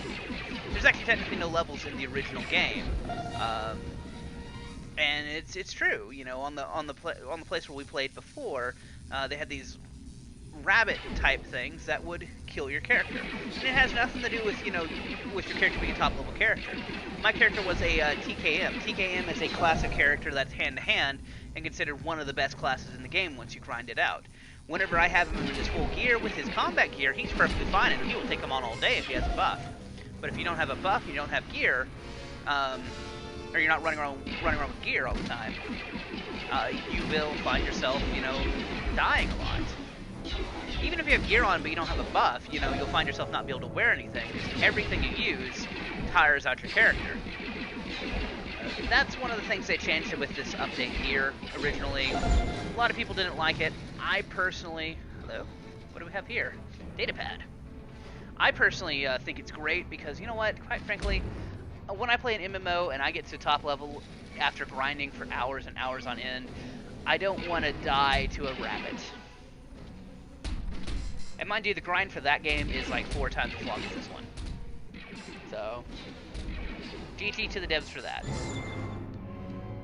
There's actually technically no levels in the original game, and it's true. You know, on the place where we played before, they had these rabbit type things that would kill your character, and it has nothing to do with with your character being a top level character. My character was a TKM. TKM is a classic character that's hand to hand and considered one of the best classes in the game once you grind it out. Whenever I have him in his full gear with his combat gear, he's perfectly fine, and he will take him on all day if he has a buff. But if you don't have a buff, you don't have gear, or you're not running around with gear all the time, you will find yourself, dying a lot. Even if you have gear on but you don't have a buff, you'll find yourself not be able to wear anything. Everything you use tires out your character. That's one of the things they changed with this update here originally. A lot of people didn't like it. I personally... Hello? What do we have here? Datapad. I personally think it's great because, you know what? Quite frankly, when I play an MMO and I get to top level after grinding for hours and hours on end, I don't want to die to a rabbit. And mind you, the grind for that game is like 4 times as long as this one. So, GG to the devs for that.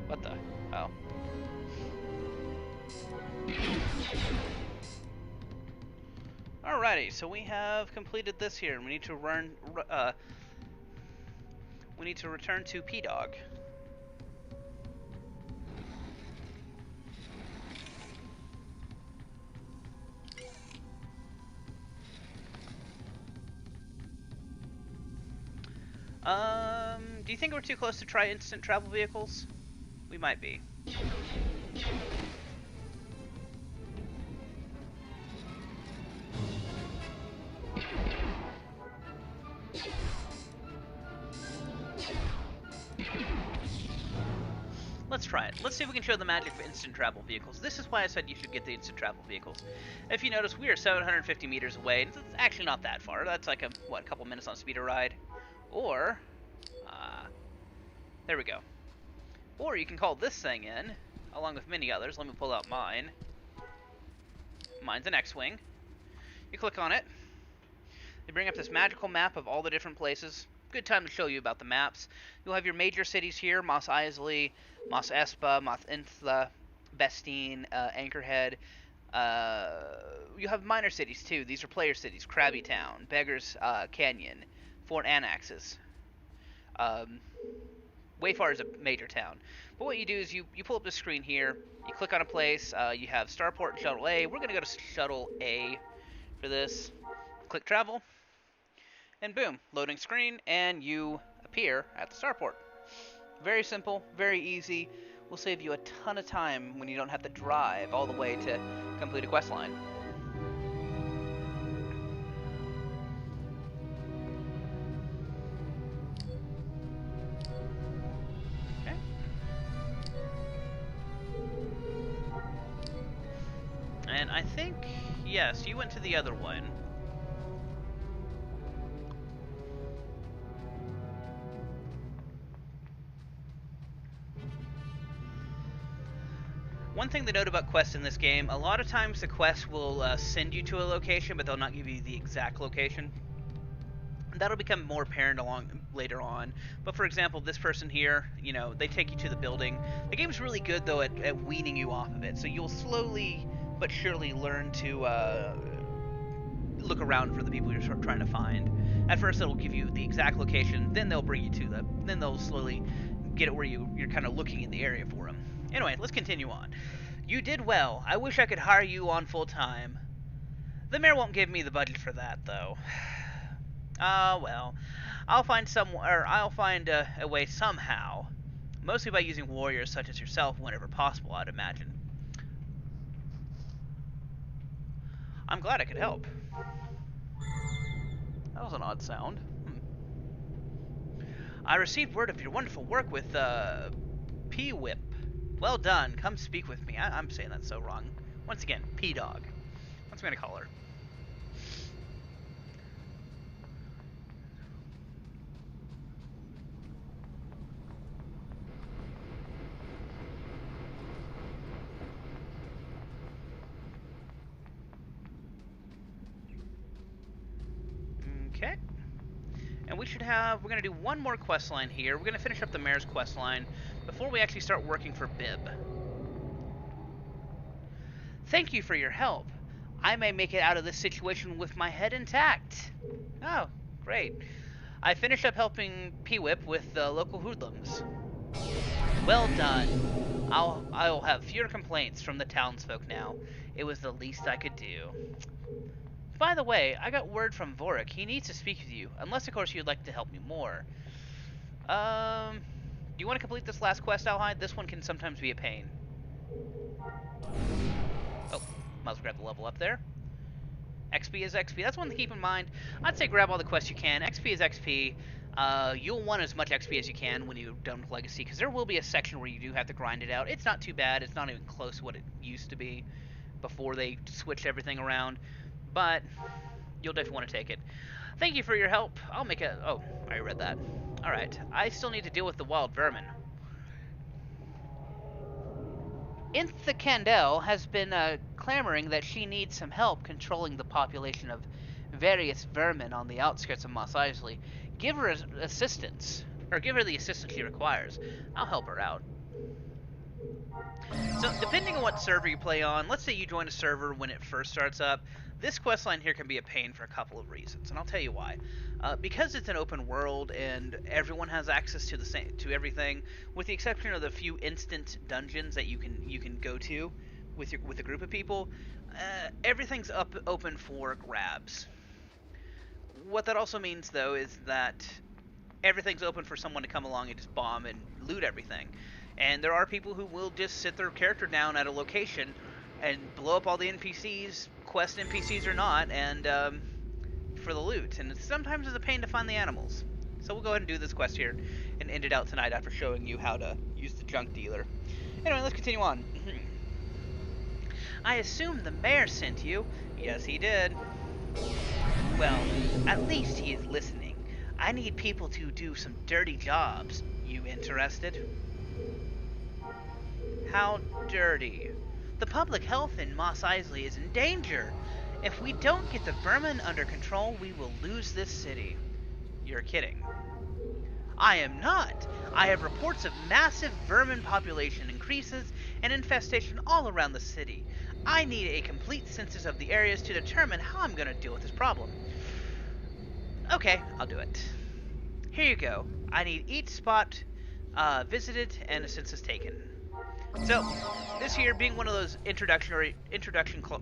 What the? Oh. Alrighty, so we have completed this here, and we need to return to P-Dog. Do you think we're too close to try instant travel vehicles? We might be. Let's try it. Let's see if we can show the magic of instant travel vehicles. This is why I said you should get the instant travel vehicles. If you notice, we are 750 meters away. It's actually not that far. That's like a couple minutes on speeder ride. Or, there we go. Or you can call this thing in, along with many others. Let me pull out mine. Mine's an X-Wing. You click on it. They bring up this magical map of all the different places. Good time to show you about the maps. You'll have your major cities here: Mos Eisley, Mos Espa, Mos Inthla, Bestine, Anchorhead. You have minor cities too. These are player cities: Krabby Town, Beggars Canyon, Fort Anaxes. Wayfar is a major town. But what you do is you pull up the screen here, you click on a place, you have Starport and Shuttle A. We're going to go to Shuttle A for this. Click Travel, and boom, loading screen, and you appear at the Starport. Very simple, very easy. Will save you a ton of time when you don't have to drive all the way to complete a quest line. And I think, yes, you went to the other one. One thing to note about quests in this game, a lot of times the quest will send you to a location, but they'll not give you the exact location. That'll become more apparent later on. But for example, this person here, you know, they take you to the building. The game's really good, though, at weaning you off of it. So you'll slowly but surely learn to look around for the people you're trying to find. At first, it'll give you the exact location, then they'll bring you to them. Then they'll slowly get it where you're kind of looking in the area for them. Anyway, let's continue on. You did well. I wish I could hire you on full time. The mayor won't give me the budget for that, though. Well, I'll find a way somehow. Mostly by using warriors such as yourself whenever possible, I'd imagine. I'm glad I could help. That was an odd sound. I received word of your wonderful work with P-Whip. Well done. Come speak with me. I'm saying that so wrong. Once again, P-Dog. That's what I'm going to call her. Okay. And we're going to do one more quest line here. We're going to finish up the mayor's quest line before we actually start working for Bib. Thank you for your help. I may make it out of this situation with my head intact. Oh, great. I finished up helping P-Whip with the local hoodlums. Well done. I'll have fewer complaints from the townsfolk now. It was the least I could do. By the way, I got word from Vorik. He needs to speak with you, unless, of course, you'd like to help me more. Do you want to complete this last quest, Alhide? This one can sometimes be a pain. Oh, might as well grab the level up there. XP is XP. That's one to keep in mind. I'd say grab all the quests you can. XP is XP. You'll want as much XP as you can when you're done with Legacy, because there will be a section where you do have to grind it out. It's not too bad. It's not even close to what it used to be before they switched everything around. But you'll definitely want to take it. Thank you for your help. I'll make a... Oh, I already read that. Alright. I still need to deal with the wild vermin. Intha Candel has been clamoring that she needs some help controlling the population of various vermin on the outskirts of Mos Eisley. Give her assistance. Or give her the assistance she requires. I'll help her out. So, depending on what server you play on, let's say you join a server when it first starts up, This questline here can be a pain for a couple of reasons, and I'll tell you why. Because it's an open world and everyone has access to to everything, with the exception of the few instant dungeons that you can go to with a group of people, everything's open for grabs. What that also means, though, is that everything's open for someone to come along and just bomb and loot everything. And there are people who will just sit their character down at a location and blow up all the NPCs, quest NPCs or not, and for the loot. And sometimes it's a pain to find the animals. So we'll go ahead and do this quest here and end it out tonight after showing you how to use the junk dealer. Anyway, let's continue on. I assume the mayor sent you. Yes, he did. Well, at least he is listening. I need people to do some dirty jobs. You interested? How dirty? The public health in Mos Eisley is in danger. If we don't get the vermin under control, we will lose this city. You're kidding. I am not. I have reports of massive vermin population increases and infestation all around the city. I need a complete census of the areas to determine how I'm going to deal with this problem. Okay, I'll do it. Here you go. I need each spot visited and a census taken. So, this here being one of those introduction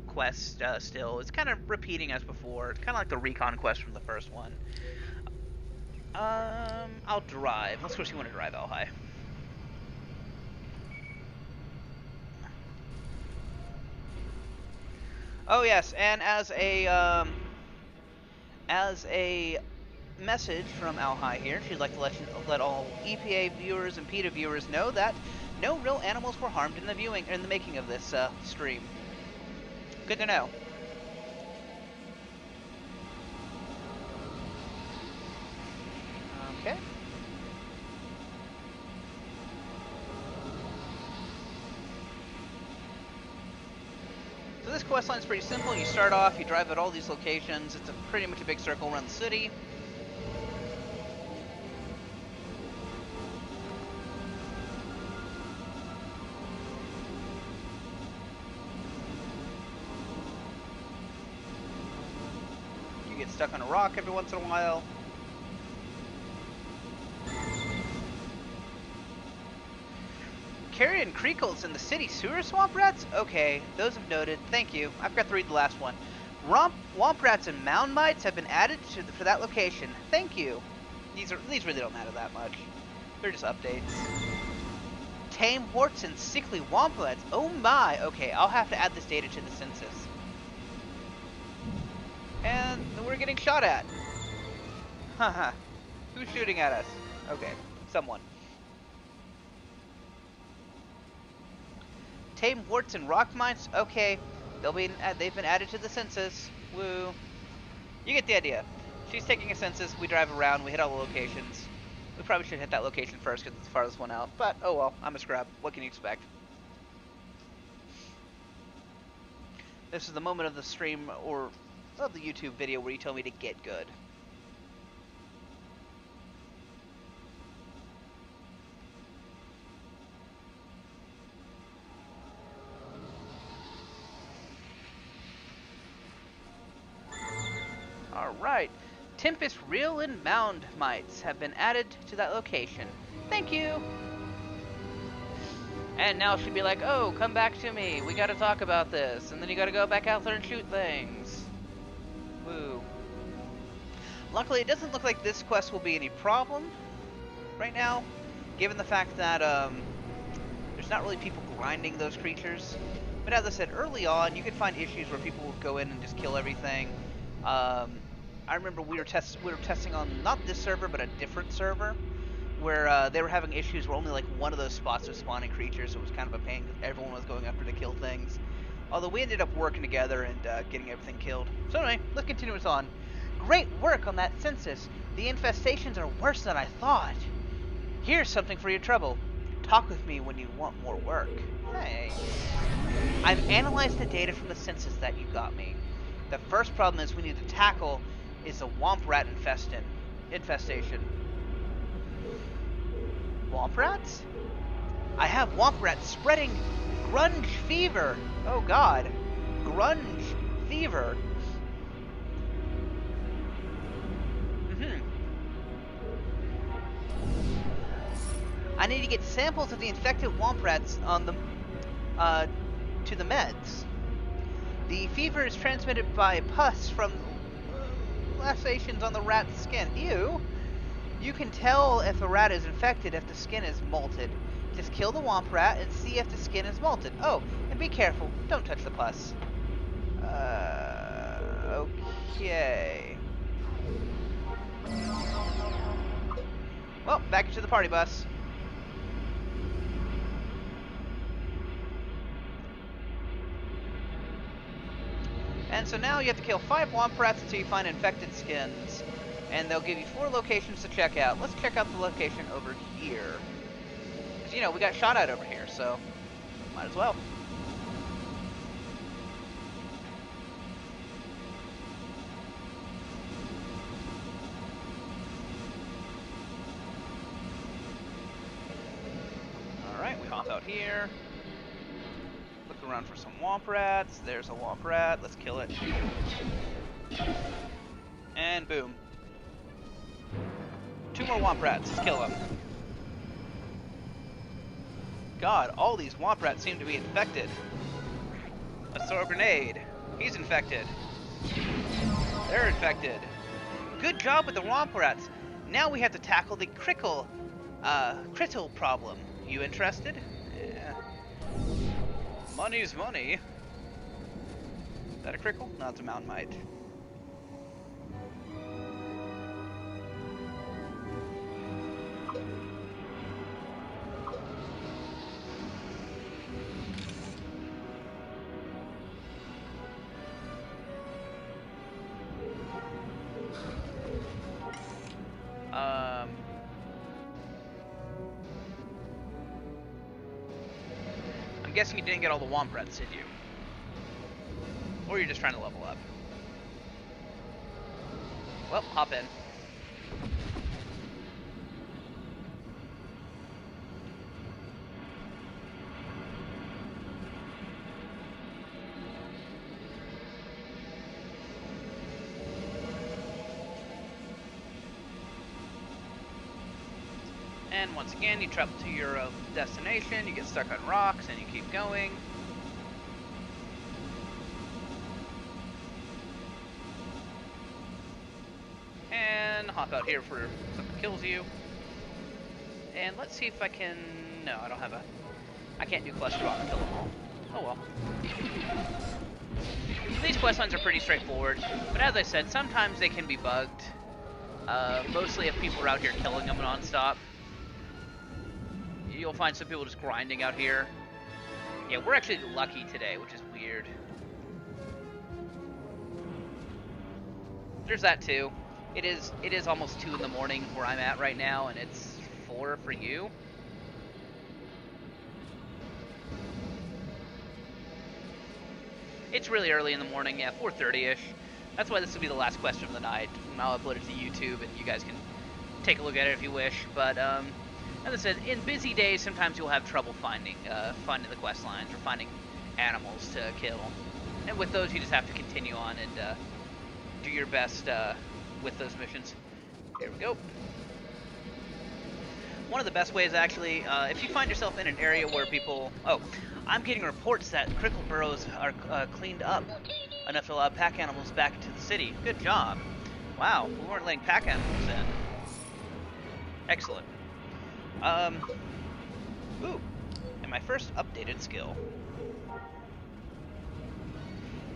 quests still, it's kind of repeating as before. It's kind of like the recon quest from the first one. I'll drive. Let's go see when to drive How high. Oh yes, and as a message from Alhai here, she'd like to let all EPA viewers and PETA viewers know that no real animals were harmed in the making of this stream. Good to know. Okay. So this questline is pretty simple. You start off, you drive at all these locations. It's pretty much a big circle around the city. You get stuck on a rock every once in a while. Carrion creakles in the city sewer swamp rats? Okay, those have noted. Thank you. I forgot to read the last one. Womp rats and mound mites have been added for that location. Thank you. These really don't matter that much. They're just updates. Tame warts and sickly womp rats. Oh my. Okay, I'll have to add this data to the census. And we're getting shot at. Haha. Who's shooting at us? Okay, someone. Tame warts and rock mines? Okay, they've been added to the census. Woo. You get the idea. She's taking a census, we drive around, we hit all the locations. We probably should hit that location first because it's the farthest one out, but oh well, I'm a scrub. What can you expect? This is the moment of the stream, or of the YouTube video, where you tell me to get good. Alright, Tempest Reel and Mound Mites have been added to that location. Thank you! And now she'd be like, oh, come back to me, we gotta talk about this, and then you gotta go back out there and shoot things. Woo. Luckily, it doesn't look like this quest will be any problem right now, given the fact that there's not really people grinding those creatures. But as I said, early on, you could find issues where people would go in and just kill everything. I remember we were testing on not this server, but a different server, where they were having issues where only like one of those spots was spawning creatures, so it was kind of a pain because everyone was going after to kill things. Although we ended up working together and getting everything killed. So anyway, let's continue this on. Great work on that census. The infestations are worse than I thought. Here's something for your trouble. Talk with me when you want more work. Thanks. I've analyzed the data from the census that you got me. The first problem is we need to tackle is the womp rat infestation. Womp rats? I have womp rats spreading grunge fever. Oh god. Grunge fever. I need to get samples of the infected womp rats on the to the meds. The fever is transmitted by pus from lacerations on the rat's skin. Ew. You can tell if a rat is infected if the skin is molted. Just kill the womp rat and see if the skin is molted. Oh, and be careful. Don't touch the pus. Okay. Well, back to the party bus. And so now you have to kill 5 womp rats until you find infected skins. And they'll give you 4 locations to check out. Let's check out the location over here. Because, you know, we got shot at over here, so might as well. Alright, we hop out here. Look around for some womp rats. There's a womp rat. Let's kill it. And boom. 2 more womp rats. Let's kill them. God, all these womp rats seem to be infected. Let's throw a grenade. He's infected. They're infected. Good job with the womp rats. Now we have to tackle the critical problem. You interested? Yeah. Money's money. Is that a crickle? No, it's a mountain mite. I'm guessing you didn't get all the womp rats, did you? Or you're just trying to level up. Well, hop in. And once again, you travel to your destination, you get stuck on rocks, and you keep going. And hop out here for something kills you. And let's see if I can... No, I don't have a... I can't do cluster bomb and kill them all. Oh well. These questlines are pretty straightforward, but as I said, sometimes they can be bugged. Mostly if people are out here killing them non-stop. You'll find some people just grinding out here. Yeah, we're actually lucky today, which is weird. There's that too. It is almost 2 in the morning where I'm at right now, and it's 4 for you. It's really early in the morning, yeah, 4:30-ish. That's why this will be the last question of the night. And I'll upload it to YouTube, and you guys can take a look at it if you wish. But as I said, in busy days, sometimes you'll have trouble finding the quest lines or finding animals to kill. And with those, you just have to continue on and do your best with those missions. Here we go. One of the best ways, actually, if you find yourself in an area where people... Oh, I'm getting reports that crickle burrows are cleaned up enough to allow pack animals back into the city. Good job. Wow, we weren't letting pack animals in. Excellent. Ooh, and my first updated skill.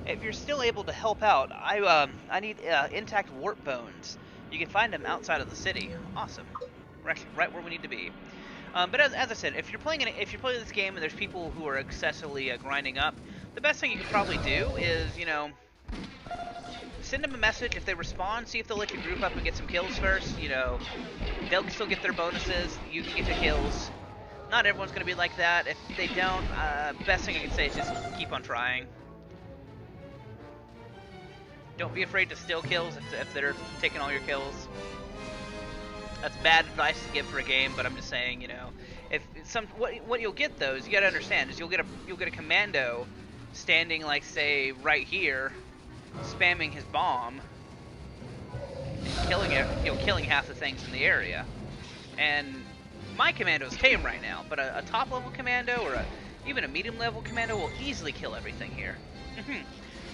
If you're still able to help out, I need intact warp bones. You can find them outside of the city. Awesome. We're actually right where we need to be. But as I said, if you're playing this game and there's people who are excessively grinding up, the best thing you could probably do is, you know, send them a message. If they respond, see if they'll let you group up and get some kills first. You know, they'll still get their bonuses. You can get the kills. Not everyone's going to be like that. If they don't, best thing I can say is just keep on trying. Don't be afraid to steal kills if they're taking all your kills. That's bad advice to give for a game, but I'm just saying, you know, if what you'll get though is you got to understand is you'll get a commando standing like say right here, spamming his bomb, killing half the things in the area, and My commando is tame right now, but a top level commando or even a medium level commando will easily kill everything here.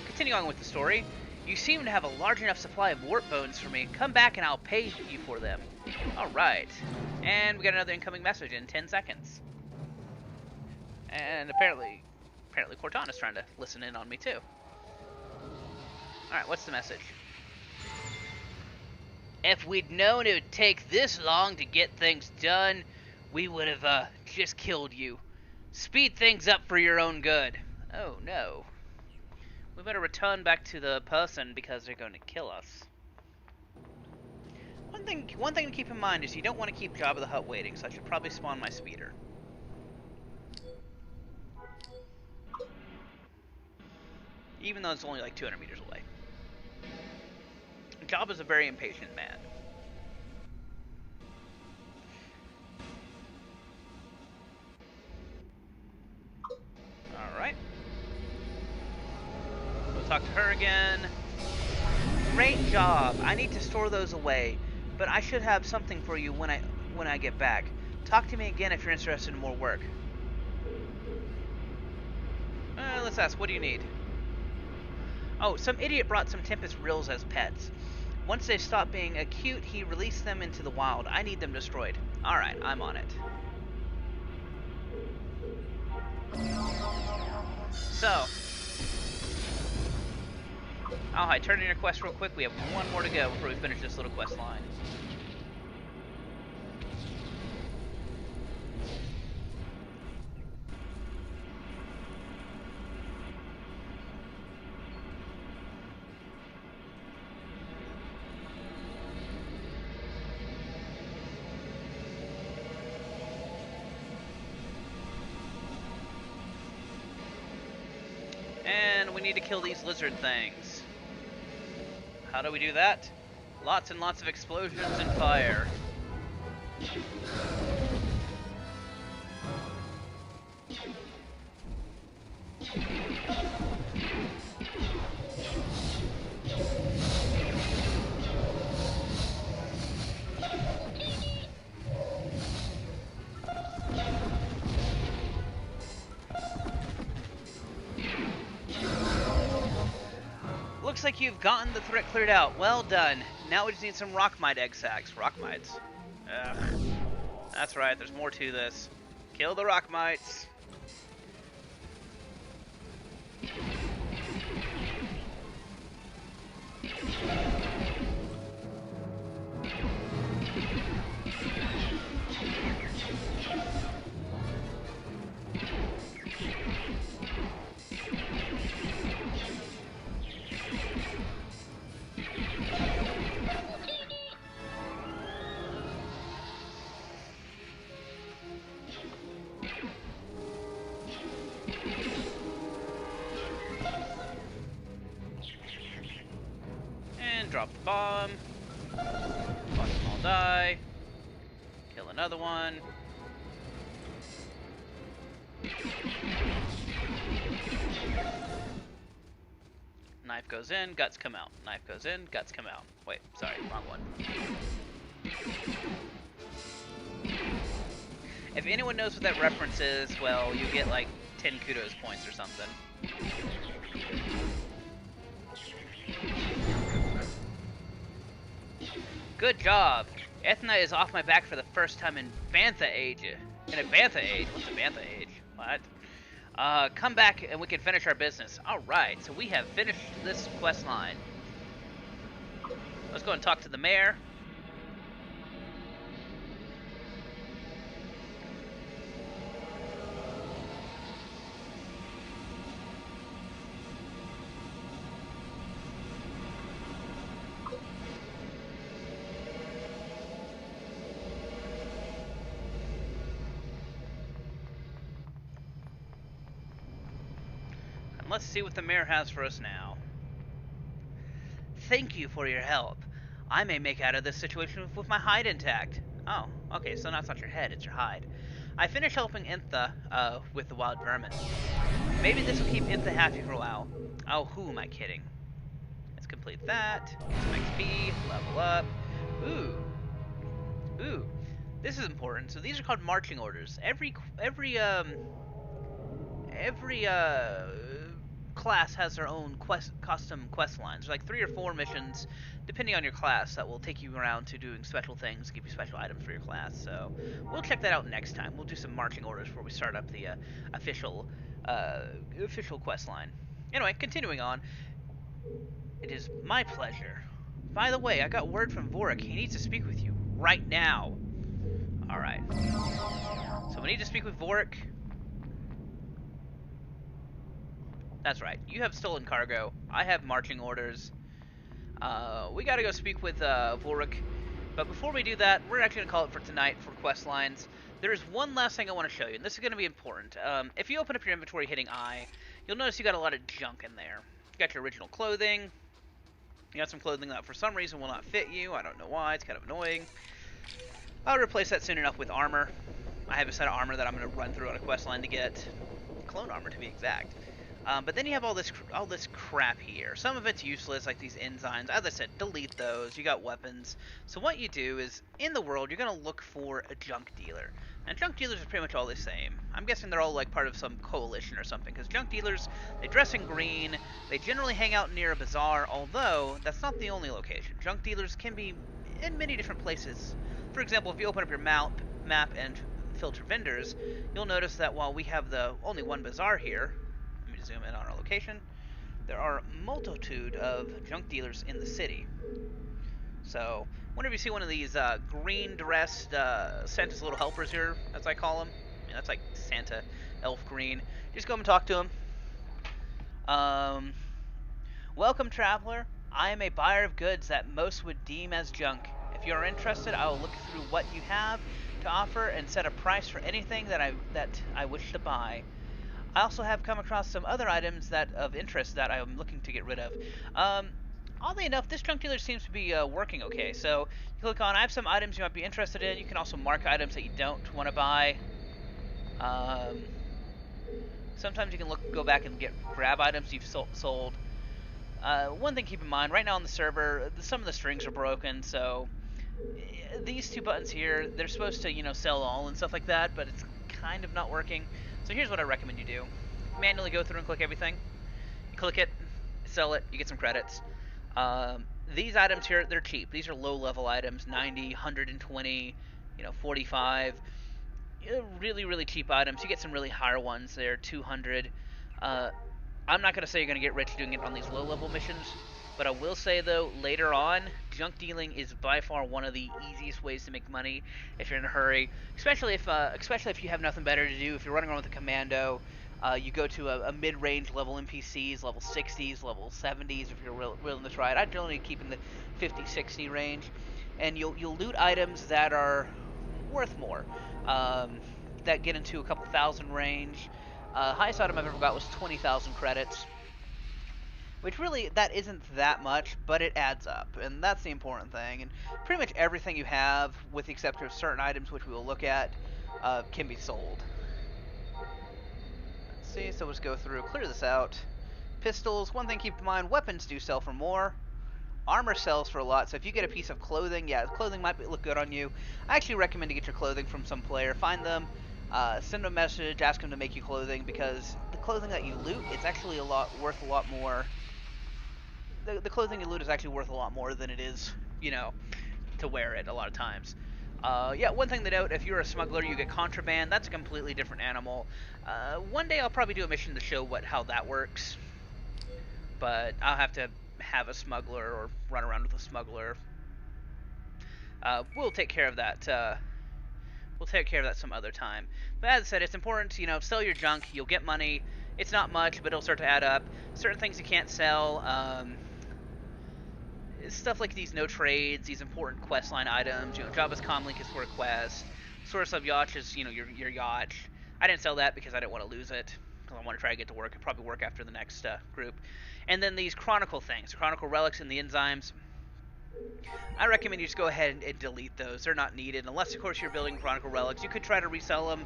Continue on with the story. You seem to have a large enough supply of warp bones for me. Come back and I'll pay you for them. Alright. And we got another incoming message in 10 seconds. And apparently Cortana's trying to listen in on me too. Alright, what's the message? If we'd known it would take this long to get things done, we would have just killed you. Speed things up for your own good. Oh no. We better return back to the person because they're going to kill us. One thing to keep in mind is you don't want to keep Jabba the Hutt waiting, so I should probably spawn my speeder. Even though it's only like 200 meters away. Jabba's a very impatient man. Alright. We'll talk to her again. Great job. I need to store those away, but I should have something for you when I get back. Talk to me again if you're interested in more work. Let's ask, what do you need? Oh, some idiot brought some Tempest Rills as pets. Once they stop being acute, he released them into the wild. I need them destroyed. Alright, I'm on it. So. Oh, hi, turn in your quest real quick. We have one more to go before we finish this little quest line. And we need to kill these lizard things. How do we do that? Lots and lots of explosions and fire. Looks like you've gotten the threat cleared out. Well done. Now we just need some Rockmite egg sacs. Rockmites. Ugh. That's right, there's more to this. Kill the Rockmites. Drop the bomb. Watch them all die. Kill another one. Knife goes in, guts come out. Knife goes in, guts come out. Wait, sorry, wrong one. If anyone knows what that reference is, well, you get like 10 kudos points or something. Good job. Ethna is off my back for the first time in Bantha Age. In a Bantha Age? What's a Bantha Age? What? Come back and we can finish our business. Alright, so we have finished this quest line. Let's go and talk to the mayor. Let's see what the mayor has for us now. Thank you for your help. I may make out of this situation with my hide intact. Oh, okay, so that's not your head, it's your hide. I finished helping Intha with the wild vermin. Maybe this will keep Intha happy for a while. Oh, who am I kidding? Let's complete that. Get some XP, level up. Ooh. this is important. So these are called marching orders. Every class has their own custom quest lines. There's like 3 or 4 missions, depending on your class, that will take you around to doing special things, give you special items for your class. So we'll check that out next time. We'll do some marching orders before we start up the official uh, official quest line. Anyway, continuing on. It is my pleasure. By the way, I got word from Vorik. He needs to speak with you right now. All right. So we need to speak with Vorik. That's right. You have stolen cargo. I have marching orders. We gotta go speak with Vorik. But before we do that, we're actually gonna call it for tonight for quest lines. There is one last thing I want to show you, and this is gonna be important. If you open up your inventory hitting I, you'll notice you got a lot of junk in there. You got your original clothing. You got some clothing that for some reason will not fit you. I don't know why. It's kind of annoying. I'll replace that soon enough with armor. I have a set of armor that I'm going to run through on a quest line to get. Clone armor, to be exact. But then you have all this crap here. Some of it's useless, like these enzymes. As I said, delete those. You got weapons. So what you do is, in the world, you're going to look for a junk dealer. And junk dealers are pretty much all the same. I'm guessing they're all like part of some coalition or something, because junk dealers, they dress in green, they generally hang out near a bazaar, although that's not the only location. Junk dealers can be in many different places. For example, if you open up your map and filter vendors, you'll notice that while we have the only one bazaar here, let me zoom in on our location, there are a multitude of junk dealers in the city. So, whenever you see one of these green-dressed Santa's little helpers here, as I call them, that's like Santa, elf green, just go up and talk to him. Welcome, traveler. I am a buyer of goods that most would deem as junk. If you are interested, I will look through what you have to offer and set a price for anything that I wish to buy. I also have come across some other items of interest that I am looking to get rid of. Oddly enough, this junk dealer seems to be working okay. So you click on, I have some items you might be interested in. You can also mark items that you don't want to buy. Sometimes you can go back and grab items you've sold. One thing to keep in mind, right now on the server, some of the strings are broken, so these 2 buttons here, they're supposed to, sell all and stuff like that, but it's kind of not working. So here's what I recommend you do. Manually go through and click everything. You click it, sell it, you get some credits. These items here, they're cheap. These are low-level items, 90, 120, 45. Really, really cheap items. You get some really higher ones there, 200. I'm not going to say you're going to get rich doing it on these low-level missions, but I will say, though, later on, junk dealing is by far one of the easiest ways to make money if you're in a hurry, especially if you have nothing better to do. If you're running around with a commando, you go to a mid-range level NPCs, level 60s, level 70s if you're willing to try it. I generally keep in the 50-60 range, and you'll loot items that are worth more, that get into a couple thousand range. Highest item I've ever got was 20,000 credits, which really, that isn't that much, but it adds up, and that's the important thing. And pretty much everything you have, with the exception of certain items which we will look at, can be sold. Let's see, so let's go through, clear this out. Pistols, one thing to keep in mind, weapons do sell for more. Armor sells for a lot, so if you get a piece of clothing, yeah, clothing might look good on you. I actually recommend to get your clothing from some player. Find them, send them a message, ask them to make you clothing, because the clothing that you loot, it's actually worth a lot more. The clothing you loot is actually worth a lot more than it is, to wear it a lot of times. Yeah, one thing to note, if you're a smuggler, you get contraband. That's a completely different animal. One day I'll probably do a mission to show how that works, but I'll have to have a smuggler or run around with a smuggler. We'll take care of that. We'll take care of that some other time. But as I said, it's important to, sell your junk. You'll get money. It's not much, but it'll start to add up. Certain things you can't sell. Stuff like these no trades, these important questline items. Jabba's comlink is for a quest. Source of yacht is, your yacht. I didn't sell that because I didn't want to lose it. Because I want to try to get to work. It'll probably work after the next group. And then these chronicle things, the chronicle relics and the enzymes. I recommend you just go ahead and delete those. They're not needed, unless of course you're building chronicle relics. You could try to resell them,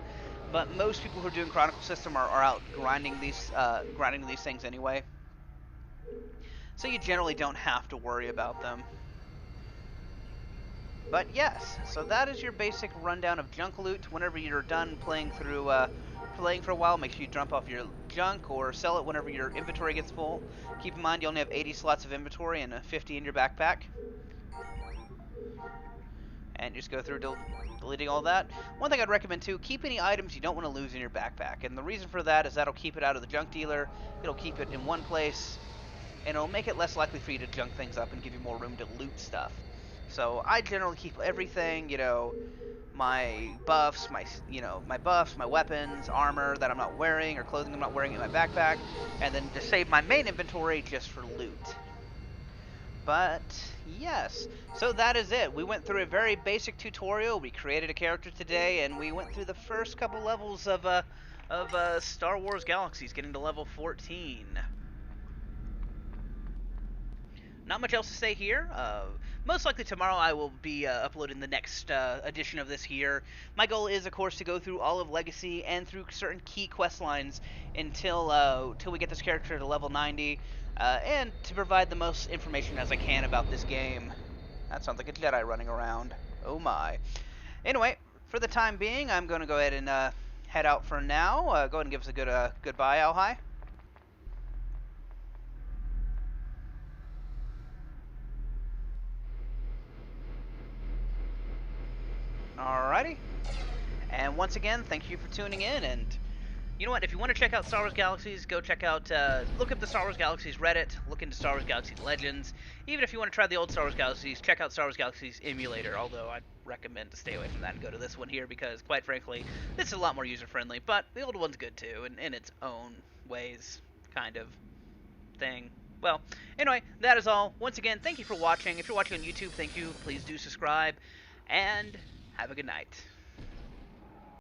but most people who are doing chronicle system are out grinding these things anyway. So you generally don't have to worry about them. But yes, so that is your basic rundown of junk loot. Whenever you're done playing for a while, make sure you dump off your junk or sell it whenever your inventory gets full. Keep in mind you only have 80 slots of inventory and 50 in your backpack. And just go through deleting all that. One thing I'd recommend too, keep any items you don't want to lose in your backpack. And the reason for that is that'll keep it out of the junk dealer, it'll keep it in one place, and it'll make it less likely for you to junk things up and give you more room to loot stuff. So I generally keep everything, my buffs, my weapons, armor that I'm not wearing, or clothing I'm not wearing in my backpack, and then just save my main inventory just for loot. But yes, so that is it. We went through a very basic tutorial. We created a character today, and we went through the first couple levels of Star Wars Galaxies, getting to level 14. Not much else to say here. Most likely tomorrow I will be uploading the next edition of this here. My goal is, of course, to go through all of Legacy and through certain key quest lines until we get this character to level 90, and to provide the most information as I can about this game. That sounds like a Jedi running around. Oh my. Anyway, for the time being, I'm going to go ahead and head out for now. Go ahead and give us a good goodbye, Alhai. Alrighty. And once again, thank you for tuning in, and you know what, if you want to check out Star Wars Galaxies, go check out, look up the Star Wars Galaxies Reddit, look into Star Wars Galaxies Legends. Even if you want to try the old Star Wars Galaxies, check out Star Wars Galaxies Emulator, although I'd recommend to stay away from that and go to this one here, because, quite frankly, this is a lot more user-friendly, but the old one's good too, in its own ways, kind of thing. Well, anyway, that is all. Once again, thank you for watching. If you're watching on YouTube, thank you. Please do subscribe, and have a good night.